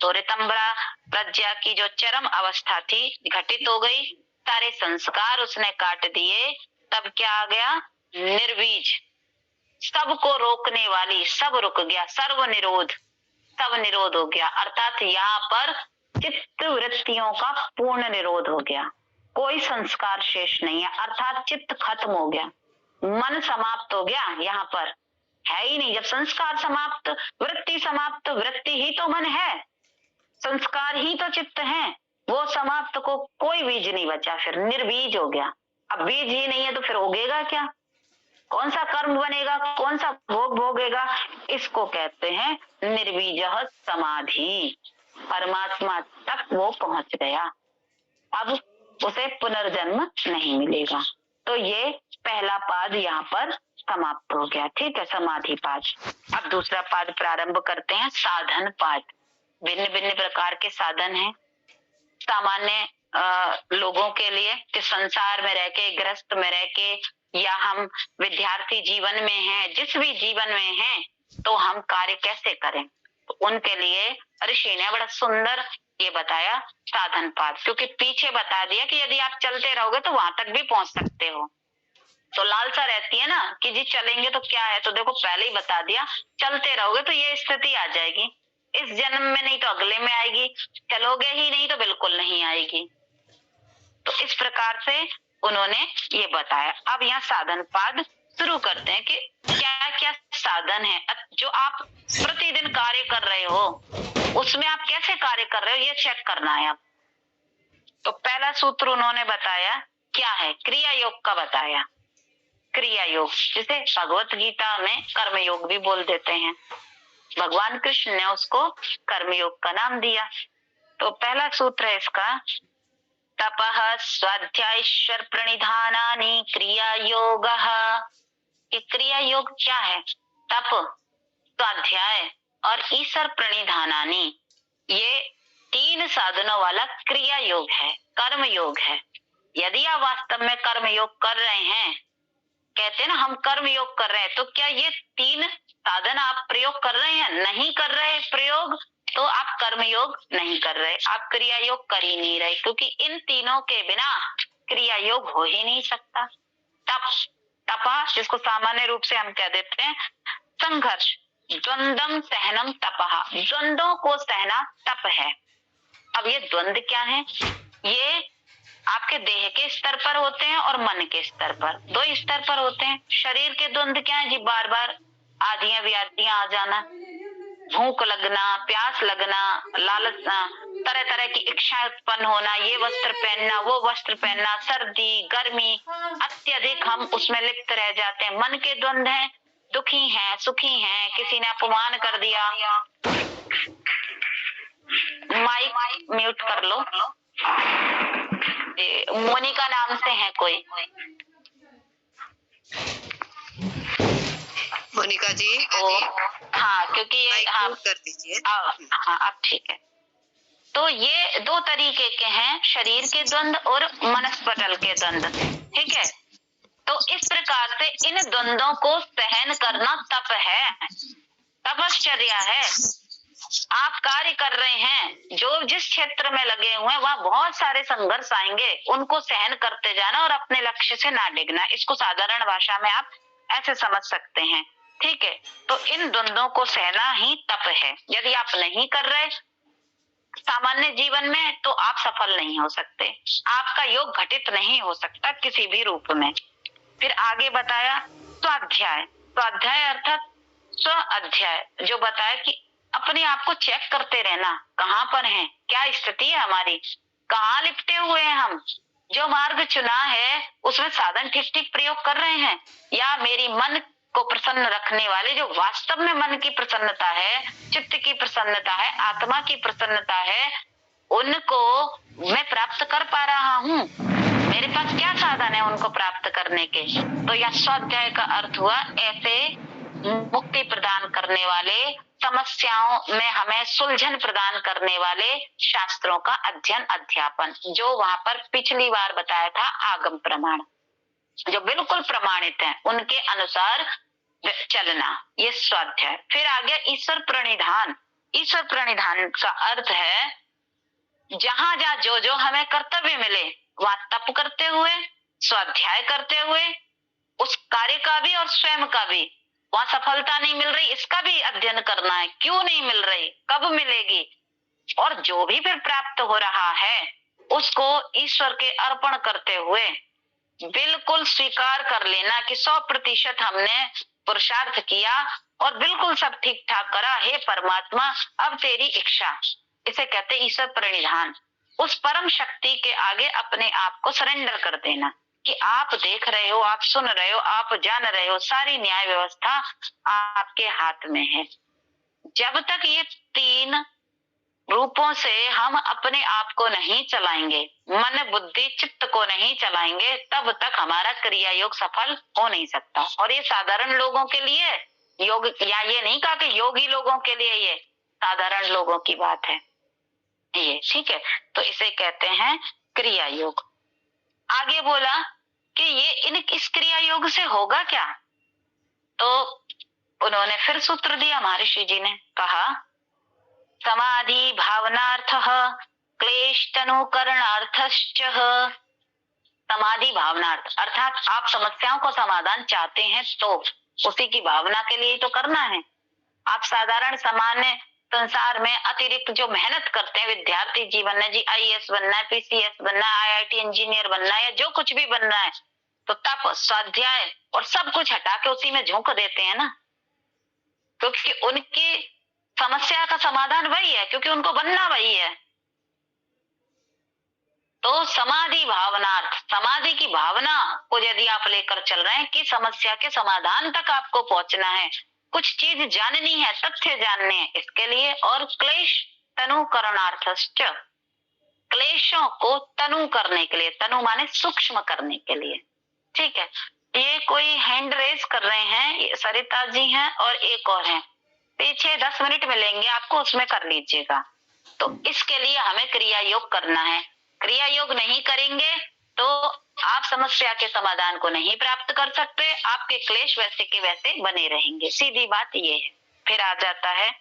तो ऋतंभरा प्रज्ञा की जो चरम अवस्था थी घटित हो गई, सारे संस्कार उसने काट दिए, तब क्या आ गया, निर्वीज, सबको रोकने वाली, सब रुक गया, सर्व निरोध, सब निरोध हो गया, अर्थात यहाँ पर चित्त वृत्तियों का पूर्ण निरोध हो गया, कोई संस्कार शेष नहीं है, अर्थात चित्त खत्म हो गया, मन समाप्त हो गया, यहाँ पर है ही नहीं। जब संस्कार समाप्त, वृत्ति समाप्त, वृत्ति ही तो मन है, संस्कार ही तो चित्त है, वो समाप्त को कोई बीज नहीं बचा, फिर निर्बीज हो गया। अब बीज ही नहीं है तो फिर उगेगा क्या, कौन सा कर्म बनेगा, कौन सा भोग भोगेगा, इसको कहते हैं निर्बीजः समाधि, परमात्मा तक वो पहुंच गया, अब उसे पुनर्जन्म नहीं मिलेगा। तो ये पहला पाद यहाँ पर समाप्त हो गया, ठीक है, समाधि पाद। अब दूसरा पाद प्रारंभ करते हैं, साधन पाद। भिन्न भिन्न प्रकार के साधन हैं सामान्य लोगों के लिए, कि संसार में रह के, गृहस्थ में रह के, या हम विद्यार्थी जीवन में हैं, जिस भी जीवन में हैं, तो हम कार्य कैसे करें, तो उनके लिए ऋषि ने बड़ा सुंदर ये बताया साधन पाद, क्योंकि पीछे बता दिया कि यदि आप चलते रहोगे तो वहां तक भी पहुंच सकते हो, तो लालसा रहती है ना कि जी चलेंगे तो क्या है, तो देखो पहले ही बता दिया, चलते रहोगे तो ये स्थिति आ जाएगी, इस जन्म में नहीं तो अगले में आएगी, चलोगे ही नहीं तो बिल्कुल नहीं आएगी। तो इस प्रकार से उन्होंने ये बताया। अब यहाँ साधन पाद शुरू करते हैं कि क्या क्या साधन है जो आप प्रतिदिन कार्य कर रहे हो, उसमें आप कैसे कार्य कर रहे हो ये चेक करना है आप। तो पहला सूत्र उन्होंने बताया क्या है, क्रिया योग का बताया। क्रिया योग जिसे भगवत गीता में कर्म योग भी बोल देते हैं, भगवान कृष्ण ने उसको कर्म योग का नाम दिया। तो पहला सूत्र है इसका, तपः स्वाध्यायश्वर प्रणिधानानि क्रिया योगः। ये क्रिया योग क्या है, तप, स्वाध्याय और ईश्वर प्रणिधानानि, ये 3 साधनों वाला क्रिया योग है, कर्म योग है। यदि आप वास्तव में कर्म योग कर रहे हैं, कहते हैं ना हम कर्म योग कर रहे हैं, तो क्या ये 3 साधन आप प्रयोग कर रहे हैं? नहीं कर रहे प्रयोग तो आप कर्म योग नहीं कर रहे, आप क्रिया योग कर ही नहीं रहे, क्योंकि इन तीनों के बिना क्रिया योग हो ही नहीं सकता। तप, तपा जिसको सामान्य रूप से हम कह देते हैं संघर्ष, द्वंद्वम सहनम तपः, द्वंद्वों को सहना तप है। अब ये द्वंद्व क्या है, ये आपके देह के स्तर पर होते हैं और मन के स्तर पर, 2 स्तर पर होते हैं। शरीर के द्वंद्व क्या है जी, बार बार आदियां व्याधियां आ जाना, भूख लगना, प्यास लगना, लालच, तरह तरह की इच्छाएं उत्पन्न होना, ये वस्त्र पहनना, वो वस्त्र पहनना, सर्दी गर्मी, अत्यधिक हम उसमें लिप्त रह जाते हैं। मन के द्वंद्व हैं, दुखी हैं, सुखी हैं, किसी ने अपमान कर दिया, माइक म्यूट कर लो, मोनिका नाम से है कोई, मोनिका जी हाँ क्योंकि ये हाँ कर दीजिए। हाँ अब ठीक है। तो ये 2 तरीके के हैं, शरीर के द्वंद्व और मनस्पटल के द्वंद्व, ठीक है। तो इस प्रकार से इन द्वंद्वों को सहन करना तप है, तपश्चर्या है। आप कार्य कर रहे हैं, जो जिस क्षेत्र में लगे हुए हैं वहां बहुत सारे संघर्ष आएंगे, उनको सहन करते जाना और अपने लक्ष्य से ना डिगना, इसको साधारण भाषा में आप ऐसे समझ सकते हैं, ठीक है। तो इन द्वंद्वों को सहना ही तप है। यदि आप नहीं कर रहे सामान्य जीवन में तो आप सफल नहीं हो सकते, आपका योग घटित नहीं हो सकता किसी भी रूप में। फिर आगे बताया स्वाध्याय, स्वाध्याय अर्थात स्व अध्याय, जो बताया कि अपने आप को चेक करते रहना, कहाँ पर हैं, क्या स्थिति है हमारी, कहाँ लिपटे हुए हैं हम, जो मार्ग चुना है उसमें साधन ठीक ठीक प्रयोग कर रहे हैं, या मेरी मन को प्रसन्न रखने वाले जो वास्तव में मन की प्रसन्नता है, चित्त की प्रसन्नता है, आत्मा की प्रसन्नता है, उनको मैं प्राप्त कर पा रहा हूँ, मेरे पास क्या साधन है उनको प्राप्त करने के। तो यह स्वाध्याय का अर्थ हुआ ऐसे मुक्ति प्रदान करने वाले, समस्याओं में हमें सुलझन प्रदान करने वाले शास्त्रों का अध्ययन अध्यापन, जो वहां पर पिछली बार बताया था आगम प्रमाण, जो बिल्कुल प्रमाणित हैं उनके अनुसार चलना, ये स्वाध्याय। फिर आ गया ईश्वर प्रणिधान। ईश्वर प्रणिधान का अर्थ है जहां जहां जो जो हमें कर्तव्य मिले वहां तप करते हुए, स्वाध्याय करते हुए, उस कार्य का भी और स्वयं का भी, वहां सफलता नहीं मिल रही इसका भी अध्ययन करना है, क्यों नहीं मिल रही, कब मिलेगी, और जो भी फिर प्राप्त हो रहा है उसको ईश्वर के अर्पण करते हुए बिल्कुल स्वीकार कर लेना कि 100% हमने पुरुषार्थ किया और बिल्कुल सब ठीक ठाक करा, हे परमात्मा अब तेरी इच्छा, इसे कहते ईश्वर प्रणिधान। उस परम शक्ति के आगे अपने आप को सरेंडर कर देना कि आप देख रहे हो, आप सुन रहे हो, आप जान रहे हो, सारी न्याय व्यवस्था आपके हाथ में है। जब तक ये 3 रूपों से हम अपने आप को नहीं चलाएंगे, मन बुद्धि चित्त को नहीं चलाएंगे, तब तक हमारा क्रिया योग सफल हो नहीं सकता। और ये साधारण लोगों के लिए योग, या ये नहीं कहा कि योगी लोगों के लिए, ये साधारण लोगों की बात है ये, ठीक है। तो इसे कहते हैं क्रिया योग। आगे बोला कि ये इस क्रिया योग से होगा क्या, तो उन्होंने फिर सूत्र दिया, महर्षि जी ने कहा समाधि भावनार्थः क्लेश तनुकरणार्थश्च समाधि भावनार्थ, अर्थात आप समस्याओं को समाधान चाहते हैं तो उसी की भावना के लिए तो करना है। आप साधारण सामान्य संसार में अतिरिक्त जो मेहनत करते हैं, विद्यार्थी जीवन में जी आईएएस बनना है, पीसीएस बनना है, आईआईटी इंजीनियर बनना है या जो कुछ भी बनना है, तो तप, स्वाध्याय और सब कुछ हटा के उसी में झोंक देते हैं ना, क्योंकि उनकी समस्या का समाधान वही है, क्योंकि उनको बनना वही है। तो समाधि भावनार्थ, समाधि की भावना को यदि आप लेकर चल रहे हैं कि समस्या के समाधान तक आपको पहुंचना है, कुछ चीज जाननी है, तथ्य जानने हैं, इसके लिए, और क्लेश तनुकरणार्थश्च, क्लेशों को तनु करने के लिए, तनु माने सूक्ष्म करने के लिए। ठीक है, ये कोई हैंड रेस कर रहे हैं, सरिता जी हैं और एक और हैं, पीछे 10 मिनट मिलेंगे आपको, उसमें कर लीजिएगा। तो इसके लिए हमें क्रिया योग करना है, क्रिया योग नहीं करेंगे तो आप समस्या के समाधान को नहीं प्राप्त कर सकते, आपके क्लेश वैसे के वैसे बने रहेंगे, सीधी बात ये है। फिर आ जाता है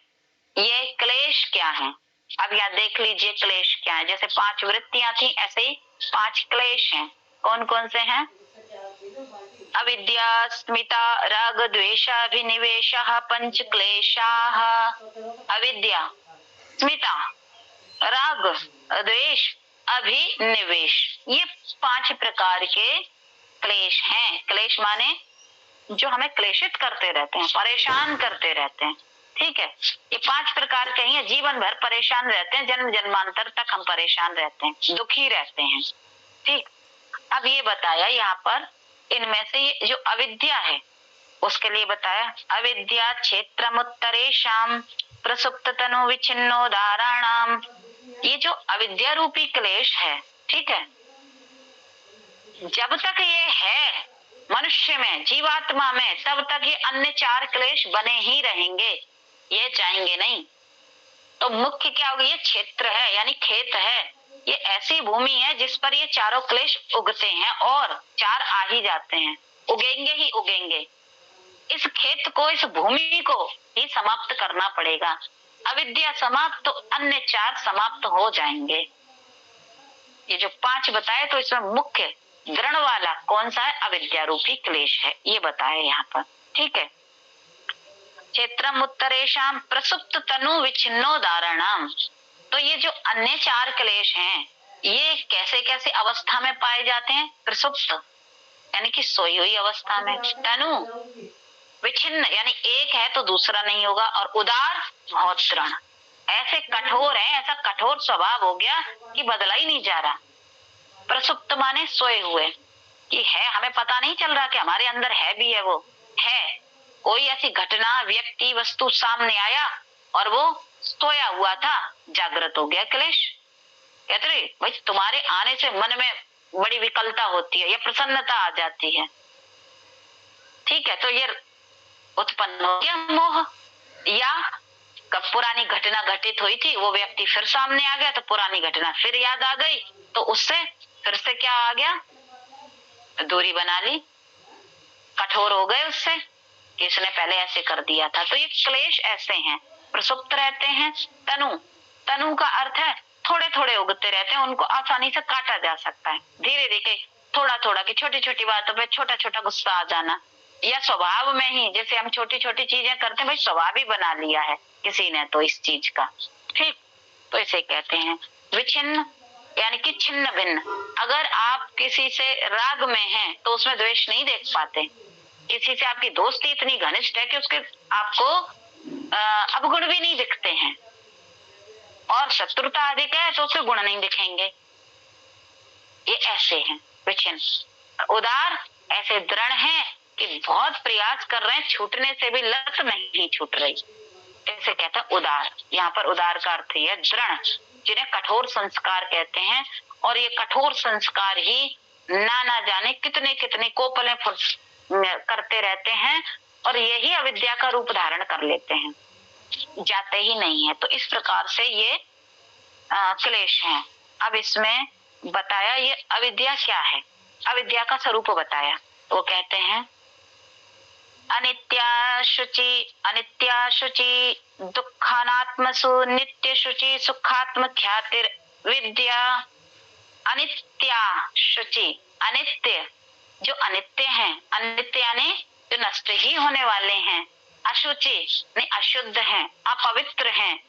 ये क्लेश क्या है। अब यहाँ देख लीजिए क्लेश क्या है, जैसे 5 वृत्तियां थी, ऐसे ही 5 क्लेश हैं। कौन कौन से हैं? अविद्या, स्मिता, राग, द्वेषाभिनिवेशः, पंच क्लेशाः। अविद्या, स्मिता, राग, द्वेष, अभिनिवेश, ये 5 प्रकार के क्लेश हैं। क्लेश माने जो हमें क्लेशित करते रहते हैं, परेशान करते रहते हैं। ठीक है, ये 5 प्रकार के हैं, जीवन भर परेशान रहते हैं, जन्म जन्मांतर तक हम परेशान रहते हैं, दुखी रहते हैं। ठीक, अब ये बताया यहाँ पर, इनमें से ये जो अविद्या है उसके लिए बताया, अविद्या क्षेत्रमुत्तरेषां प्रसुप्त तनु विच्छिन्नो धाराणाम। ये जो अविद्या रूपी क्लेश है, ठीक है, जब तक ये है मनुष्य में, जीवात्मा में, तब तक ये अन्य 4 क्लेश बने ही रहेंगे, ये जाएंगे नहीं। तो मुख्य क्या होगा, ये क्षेत्र है यानी खेत है, ये ऐसी भूमि है जिस पर ये चारों क्लेश उगते हैं और 4 आ ही जाते हैं, उगेंगे ही उगेंगे। इस खेत को, इस भूमि को ही समाप्त करना पड़ेगा। अविद्या समाप्त तो अन्य 4 समाप्त हो जाएंगे। ये जो 5 बताए तो इसमें मुख्य दृढ़ वाला कौन सा है? अविद्या रूपी क्लेश है, ये बताया यहाँ पर। ठीक है, क्षेत्रम उत्तरेशम प्रसुप्त तनु विच्छिन्नो धारणाम। तो ये जो अन्य 4 क्लेश हैं, ये कैसे कैसे अवस्था में पाए जाते हैं? प्रसुप्त यानी कि सोई हुई अवस्था में, तनु विच्छिन्न यानी एक है तो दूसरा नहीं होगा, और उदार बहुत दृढ़, ऐसे कठोर है, ऐसा कठोर स्वभाव हो गया कि बदला ही नहीं जा रहा। प्रसुप्त माने सोए हुए, कि है हमें पता नहीं चल रहा कि हमारे अंदर है भी है, वो है, कोई ऐसी घटना, व्यक्ति, वस्तु सामने आया और वो सोया हुआ था, जागृत हो गया क्लेश। कहते रहे भाई तुम्हारे आने से मन में बड़ी विकलता होती है या प्रसन्नता आ जाती है। ठीक है, तो ये उत्पन्न हो गया मोह, या कब पुरानी घटना घटित हुई थी, वो व्यक्ति फिर सामने आ गया तो पुरानी घटना फिर याद आ गई, तो उससे फिर से क्या आ गया, दूरी बना ली, कठोर हो गए उससे कि इसने पहले ऐसे कर दिया था। तो ये क्लेश ऐसे हैं, प्रसुप्त रहते हैं। तनु, तनु का अर्थ है थोड़े थोड़े उगते रहते हैं, उनको आसानी से काटा जा सकता है, धीरे धीरे थोड़ा थोड़ा, की छोटी छोटी बातों पे छोटा छोटा गुस्सा आ जाना, या स्वभाव में ही जैसे हम छोटी छोटी चीजें करते हैं, भाई स्वभाव ही बना लिया है किसी ने तो इस चीज का। ठीक, तो इसे कहते हैं विच्छिन्न यानी कि छिन्न भिन्न। अगर आप किसी से राग में हैं तो उसमें द्वेष नहीं देख पाते, किसी से आपकी दोस्ती इतनी घनिष्ठ है कि उसके आपको अवगुण भी नहीं दिखते हैं, और शत्रुता अधिक है तो उसके गुण नहीं दिखेंगे। ये ऐसे हैं विच्छिन्न। उदार ऐसे दृढ़ हैं कि बहुत प्रयास कर रहे हैं, छूटने से भी लत नहीं छूट रही, इसे कहते हैं उदार। यहाँ पर उदार का अर्थ है दृढ़, जिन्हें कठोर संस्कार कहते हैं, और ये कठोर संस्कार ही ना जाने कितने कितने कोपले करते रहते हैं, और यही अविद्या का रूप धारण कर लेते हैं, जाते ही नहीं है। तो इस प्रकार से ये क्लेश हैं। अब इसमें बताया ये अविद्या क्या है, अविद्या का स्वरूप बताया। वो कहते हैं अनित्या शुचि दुखानात्मसु नित्य शुचि सुखात्म ख्यातिर विद्या। अनित्या शुचि अनित्य, जो अनित्य हैं, अनित्य यानी जो नष्ट ही होने वाले हैं, अशुचि यानी अशुद्ध हैं, अपवित्र हैं,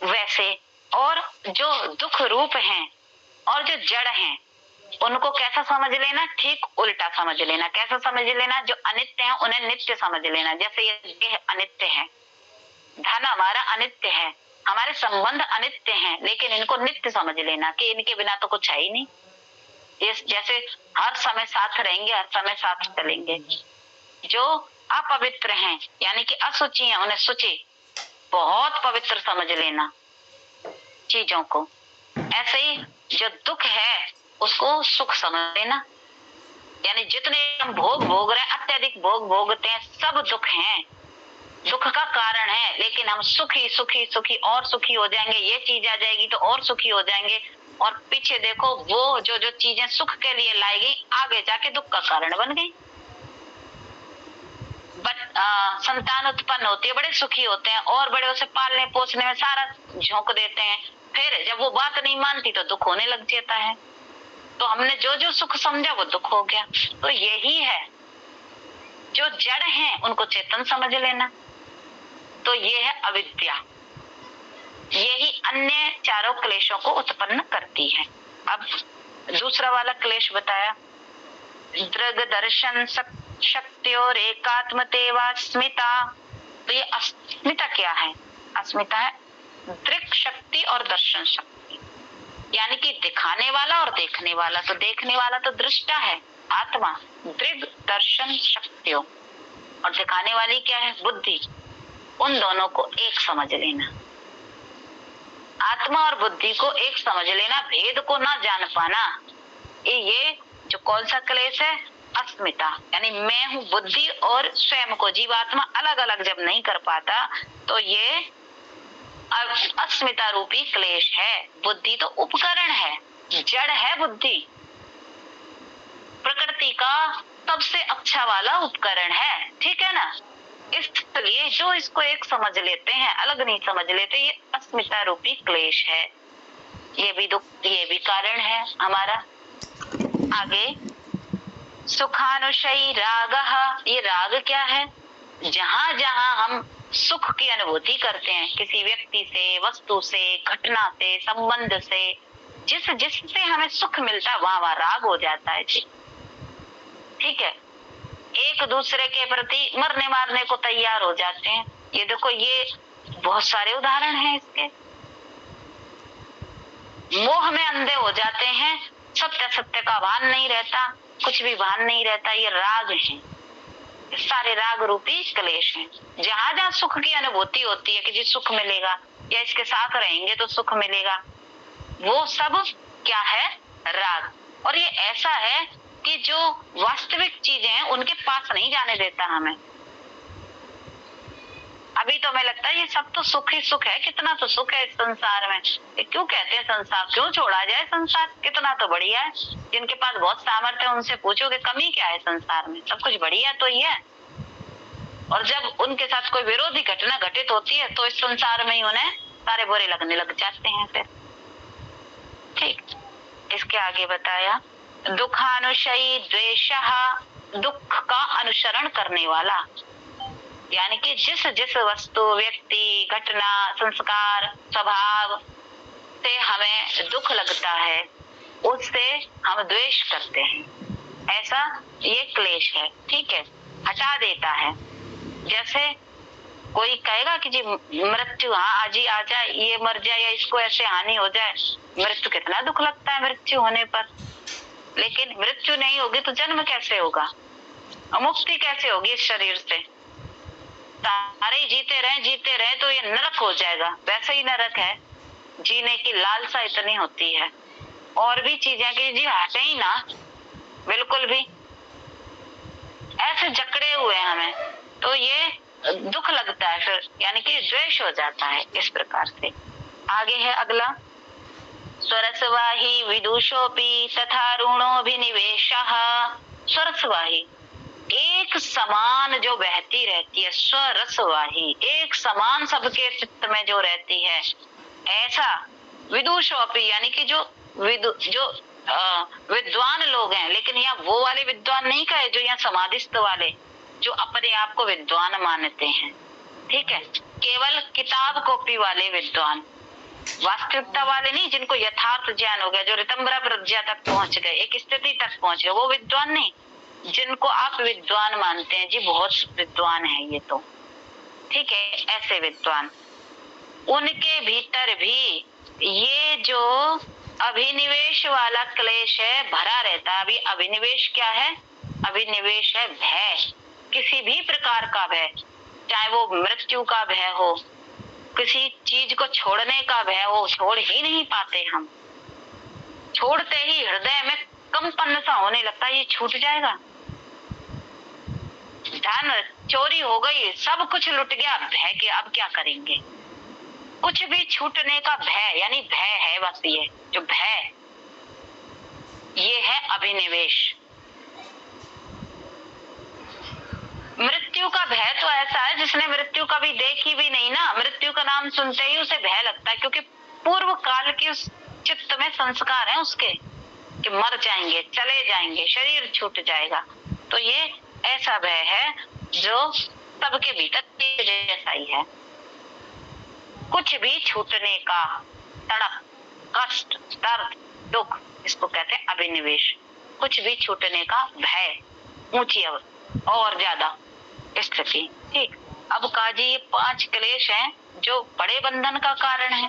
वैसे, और जो दुख रूप हैं और जो जड़ हैं, उनको कैसा समझ लेना? ठीक उल्टा समझ लेना। कैसा समझ लेना? जो अनित्य है उन्हें नित्य समझ लेना। जैसे ये देह अनित्य है, धन हमारा अनित्य है, हमारे संबंध अनित्य हैं, लेकिन इनको नित्य समझ लेना कि इनके बिना तो कुछ है ही नहीं। जैसे हर समय साथ रहेंगे, हर समय साथ चलेंगे। जो अपवित्र हैं यानी कि असुचि हैं, उन्हें शुचि, बहुत पवित्र समझ लेना चीजों को। ऐसे ही जो दुख है उसको सुख समझ लेना, यानी जितने हम भोग भोग रहे हैं, अत्यधिक भोग भोगते हैं, सब दुख हैं, दुख का कारण है। लेकिन हम सुखी सुखी सुखी और सुखी हो जाएंगे, ये चीज आ जाएगी तो और सुखी हो जाएंगे, और पीछे देखो वो जो जो चीजें सुख के लिए लाई गई आगे जाके दुख का कारण बन गई। संतान उत्पन्न होती है, बड़े सुखी होते हैं और बड़े उसे पालने पोसने में सारा झोंक देते हैं, फिर जब वो बात नहीं मानती तो दुख होने लग जाता है। तो हमने जो जो सुख समझा वो दुख हो गया। तो यही है, जो जड़ हैं उनको चेतन समझ लेना। तो ये है अविद्या, यही अन्य चारों क्लेशों को उत्पन्न करती है। अब दूसरा वाला क्लेश बताया, दृग दर्शन शक्ति और एकात्मतेवा अस्मिता। तो ये अस्मिता क्या है? अस्मिता है दृक् शक्ति और दर्शन शक्ति, यानी कि दिखाने वाला और देखने वाला। तो देखने वाला तो दृष्टा है, आत्मा, दृग दर्शन शक्तियों, और दिखाने वाली क्या है? बुद्धि। उन दोनों को एक समझ लेना, आत्मा और बुद्धि को एक समझ लेना, भेद को ना जान पाना। ये जो कौन सा क्लेश है? अस्मिता, यानी मैं हूँ बुद्धि और स्वयं को जीवात्मा अलग अलग जब नहीं कर पाता तो ये अस्मिता रूपी क्लेश है। बुद्धि तो उपकरण है, जड़ है बुद्धि, प्रकृति का सबसे अच्छा वाला उपकरण है, ठीक है ना। इसलिए जो इसको एक समझ लेते हैं, अलग नहीं समझ लेते, ये अस्मिता रूपी क्लेश है। ये भी दुख, ये भी कारण है हमारा। आगे सुखानुशयी राग। ये राग क्या है? जहां जहां हम सुख की अनुभूति करते हैं, किसी व्यक्ति से, वस्तु से, घटना से, संबंध से, जिससे हमें सुख मिलता है वहां वहां राग हो जाता है जी, ठीक है। एक दूसरे के प्रति मरने मारने को तैयार हो जाते हैं। ये देखो, ये बहुत सारे उदाहरण हैं इसके। मोह में अंधे हो जाते हैं, सत्य सत्य का भान नहीं रहता, कुछ भी भान नहीं रहता। ये राग है, सारे राग रूपी क्लेश हैं। जहां जहां सुख की अनुभूति होती है कि जी सुख मिलेगा या इसके साथ रहेंगे तो सुख मिलेगा, वो सब क्या है? राग। और ये ऐसा है कि जो वास्तविक चीजें हैं उनके पास नहीं जाने देता हमें। अभी तो हमें लगता है ये सब तो सुख ही सुख है, कितना तो सुख है इस संसार में। क्यों कहते हैं संसार, क्यों छोड़ा जाए संसार, कितना तो बढ़िया है। जिनके पास बहुत सामर्थ्य है उनसे पूछो कि कमी क्या है संसार में, सब कुछ बढ़िया तो ही है। और जब उनके साथ कोई विरोधी घटना घटित होती है तो इस संसार में ही उन्हें सारे बुरे लगने लग जाते हैं फिर, ठीक। इसके आगे बताया, दुखानुशयी द्वेषः, दुख का अनुसरण करने वाला, यानी कि जिस जिस वस्तु, व्यक्ति, घटना, संस्कार, स्वभाव से हमें दुख लगता है उससे हम द्वेष करते हैं, ऐसा ये क्लेश है, ठीक है, हटा देता है। जैसे कोई कहेगा कि जी मृत्यु, हाँ आज ही आ जाए, ये मर जाए या इसको ऐसे हानि हो जाए, मृत्यु कितना दुख लगता है मृत्यु होने पर। लेकिन मृत्यु नहीं होगी तो जन्म कैसे होगा, मुक्ति कैसे होगी इस शरीर से? सारे जीते रहे तो ये नरक हो जाएगा। वैसे ही नरक है, जीने की लालसा इतनी होती है, और भी चीजें कि जी हटे ही ना बिल्कुल भी, ऐसे जकड़े हुए हमें, तो ये दुख लगता है फिर, यानी कि द्वेष हो जाता है इस प्रकार से। आगे है अगला, स्वरसवाही विदुषोपि तथा ऋणोभिनिवेशः। स्वरसवाही, एक समान जो बहती रहती है, स्वरसवाही, एक समान सबके चित्त में जो रहती है, ऐसा विदुषोपि, यानी कि जो विद्वान लोग हैं, लेकिन यहाँ वो वाले विद्वान नहीं कहे जो यहाँ समाधिस्थ वाले, जो अपने आप को विद्वान मानते हैं। ठीक है, केवल किताब कॉपी वाले विद्वान, वास्तविकता वाले नहीं, जिनको यथार्थ ज्ञान हो गया, जो ऋतंभरा प्रज्ञा तक पहुंच गए, एक स्थिति तक पहुंच गए, वो विद्वान नहीं, जिनको आप विद्वान मानते हैं, जी बहुत विद्वान है ये तो। ठीक है, ऐसे विद्वान, उनके भीतर भी ये जो अभिनिवेश वाला क्लेश है भरा रहता है। अभी अभिनिवेश क्या है? अभिनिवेश है भय, किसी भी प्रकार का भय, चाहे वो मृत्यु का भय हो, किसी चीज को छोड़ने का भय हो, छोड़ ही नहीं पाते हम, छोड़ते ही हृदय में कंपन सा होने लगता है, ये छूट जाएगा। धन चोरी हो गई, सब कुछ लुट गया, भय के अब क्या करेंगे? कुछ भी छूटने का भय, यानी भय है बस, ये जो भय, ये है अभिनिवेश। मृत्यु का भय तो ऐसा है जिसने मृत्यु कभी देखी भी नहीं ना, मृत्यु का नाम सुनते ही उसे भय लगता है, क्योंकि पूर्व काल के उस चित्त में संस्कार है उसके कि मर जाएंगे, चले जाएंगे, शरीर छूट जाएगा। तो ये ऐसा भय है जो सबके भीतर जैसा ही है। कुछ भी छूटने का तड़प, कष्ट, दर्द, दुख, इसको कहते हैं अभिनिवेश। कुछ भी छूटने का भय, ऊंची और ज्यादा स्थिति। ठीक, अब काजी ये 5 क्लेश हैं जो बड़े बंधन का कारण है,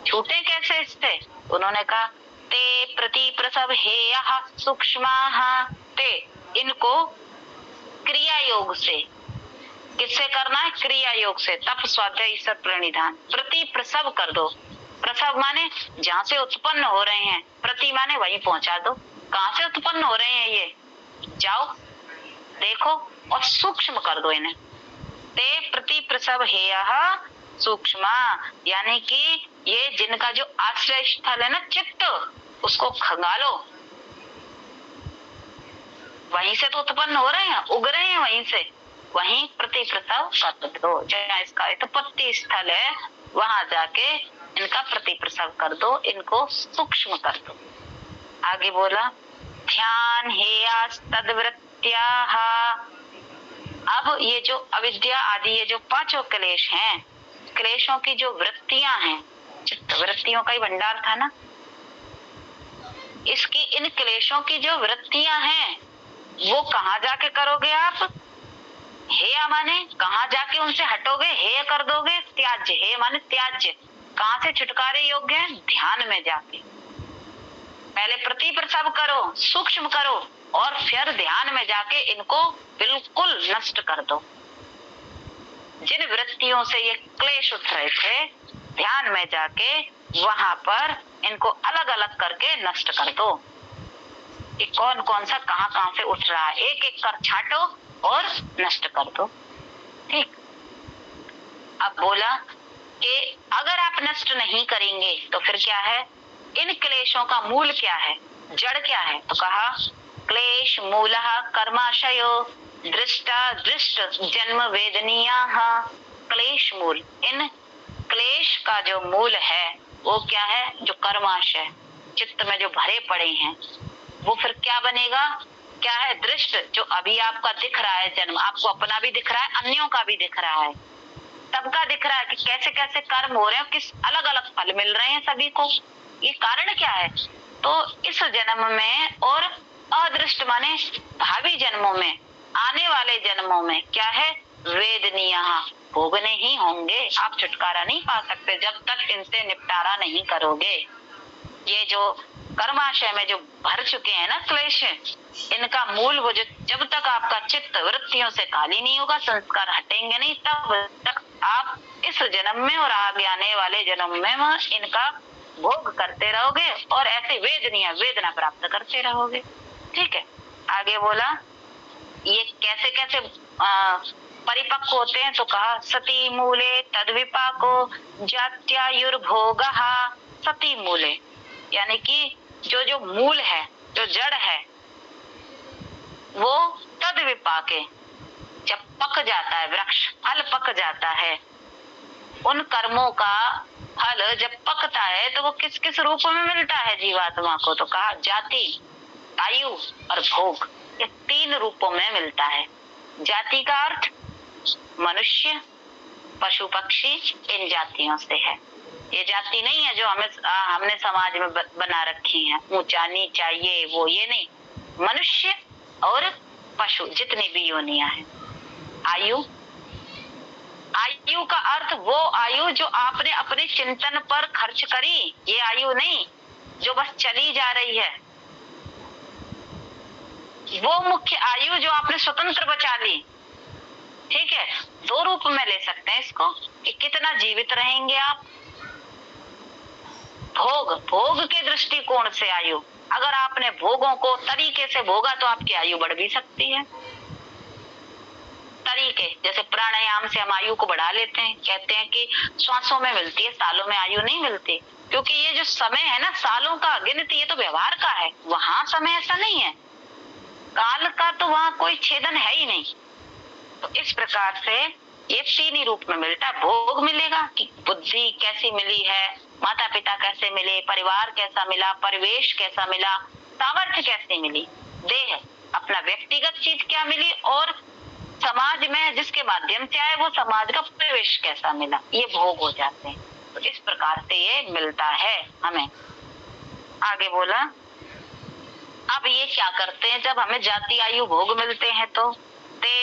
छूटे कैसे इससे? उन्होंने कहा ते प्रति प्रसव हेयः सूक्ष्माः, ते इनको क्रिया योग से, किससे करना है? क्रिया योग से, तप स्वाध्याय ईश्वर प्रणिधान। प्रति प्रसव कर दो, प्रसव माने जहाँ से उत्पन्न हो रहे हैं, प्रति माने वहीं पहुंचा दो, कहाँ से उत्पन्न हो रहे हैं ये, जाओ देखो, और सूक्ष्म कर दो इन्हें। ते प्रति प्रसव हेयः सूक्ष्मा, यानी कि ये जिनका जो आश्रय स्थल है ना चित्त, उसको खंगालो, वहीं से तो उत्पन्न हो रहे हैं, उग रहे हैं वहीं से, वहीं प्रति प्रसव कर दो। जहाँ इसका उत्पत्ति स्थल है वहां जाके इनका प्रति प्रसव कर दो, इनको सूक्ष्म कर दो। आगे बोला ध्यान हेयास तद्वृत्त्याः। अब ये जो अविद्या आदि ये जो 5 क्लेश हैं, क्लेशों की जो वृत्तियां हैं, चित्त वृत्तियों का ही भंडार था ना, इसकी इन क्लेशों की जो वृत्तियां हैं वो कहाँ जाके करोगे आप? हेय माने कहाँ जाके उनसे हटोगे, हेय कर दोगे, त्याज्य, हेय माने त्याज्य, कहाँ से छुटकारे योग्य है? ध्यान में जाके। पहले प्रति प्रसव करो, सूक्ष्म करो, और फिर ध्यान में जाके इनको बिल्कुल नष्ट कर दो। जिन वृत्तियों से ये क्लेश उठ रहे थे, ध्यान में जाके वहां पर इनको अलग अलग करके नष्ट कर दो। ये कौन कौन सा कहाँ से उठ रहा है, एक एक कर छाटो और नष्ट कर दो। ठीक, अब बोला कि अगर आप नष्ट नहीं करेंगे तो फिर क्या है? इन क्लेशों का मूल क्या है, जड़ क्या है? तो कहा क्लेश मूलः कर्माशयो दृष्टा दृष्ट जन्म वेदनीयाः। क्लेश मूल, इन क्लेश का जो मूल है वो क्या है? जो कर्माशय चित्त में जो भरे पड़े हैं, वो फिर क्या बनेगा? क्या है? दृष्ट, जो अभी आपका दिख रहा है जन्म, आपको अपना भी दिख रहा है, अन्यों का भी दिख रहा है, सबका दिख रहा है कि कैसे कैसे कर्म हो रहे हैं, किस अलग अलग फल मिल रहे हैं सभी को। ये कारण क्या है? तो इस जन्म में और अदृष्ट माने भावी जन्मों में, आने वाले जन्मों में क्या है? वेदनीय, भोगने ही होंगे, आप छुटकारा नहीं पा सकते जब तक इनसे निपटारा नहीं करोगे। ये जो कर्माशय में जो भर चुके हैं ना क्लेश, इनका मूल वो जो जब तक आपका चित्त वृत्तियों से खाली नहीं होगा, संस्कार हटेंगे नहीं, तब तक आप इस जन्म में और आगे आने वाले जन्म में इनका भोग करते रहोगे और ऐसे वेदना प्राप्त करते रहोगे। ठीक है, आगे बोला ये कैसे कैसे परिपक्व होते हैं? तो कहा सती मूले तद्विपाको जात्यायुर्भोगः। सती मूले यानी कि जो मूल है, जो जड़ है, वो तद्विपाके, जब पक जाता है वृक्ष, फल पक जाता है, उन कर्मों का फल जब पकता है तो वो किस किस रूप में मिलता है जीवात्मा को? तो कहा जाति, आयु और भोग, ये 3 रूपों में मिलता है। जाति का अर्थ मनुष्य, पशु पक्षी, इन जातियों से है। ये जाति नहीं है जो हमने समाज में बना रखी है, ऊंचा नीचा ये वो, ये नहीं। मनुष्य और पशु जितनी भी योनियां हैं। आयु, आयु का अर्थ वो आयु जो आपने अपने चिंतन पर खर्च करी, ये आयु नहीं जो बस चली जा रही है। वो मुख्य आयु जो आपने स्वतंत्र बचा ली। ठीक है, 2 रूप में ले सकते हैं इसको कि कितना जीवित रहेंगे आप। भोग, भोग के दृष्टिकोण से आयु, अगर आपने भोगों को तरीके से भोगा तो आपकी आयु बढ़ भी सकती है। तरीके जैसे प्राणायाम से हम आयु को बढ़ा लेते हैं, कहते हैं कि श्वासों में मिलती है, सालों में आयु नहीं मिलती, क्योंकि ये जो समय है ना, सालों का गिनती, ये तो व्यवहार का है। वहां समय ऐसा नहीं है, काल का तो वहां कोई छेदन है ही नहीं। तो इस प्रकार से ये 3 ही रूप में मिलता है। भोग मिलेगा कि बुद्धि कैसी मिली है, माता पिता कैसे मिले, परिवार कैसा मिला, परिवेश कैसा मिला, सामर्थ्य कैसे मिली, देह अपना व्यक्तिगत चीज क्या मिली, और समाज में जिसके माध्यम से आए वो समाज का प्रवेश कैसा मिला, ये भोग हो जाते हैं। तो इस प्रकार से ये मिलता है हमें। आगे बोला, अब ये क्या करते हैं जब हमें जाति आयु भोग मिलते हैं तो ते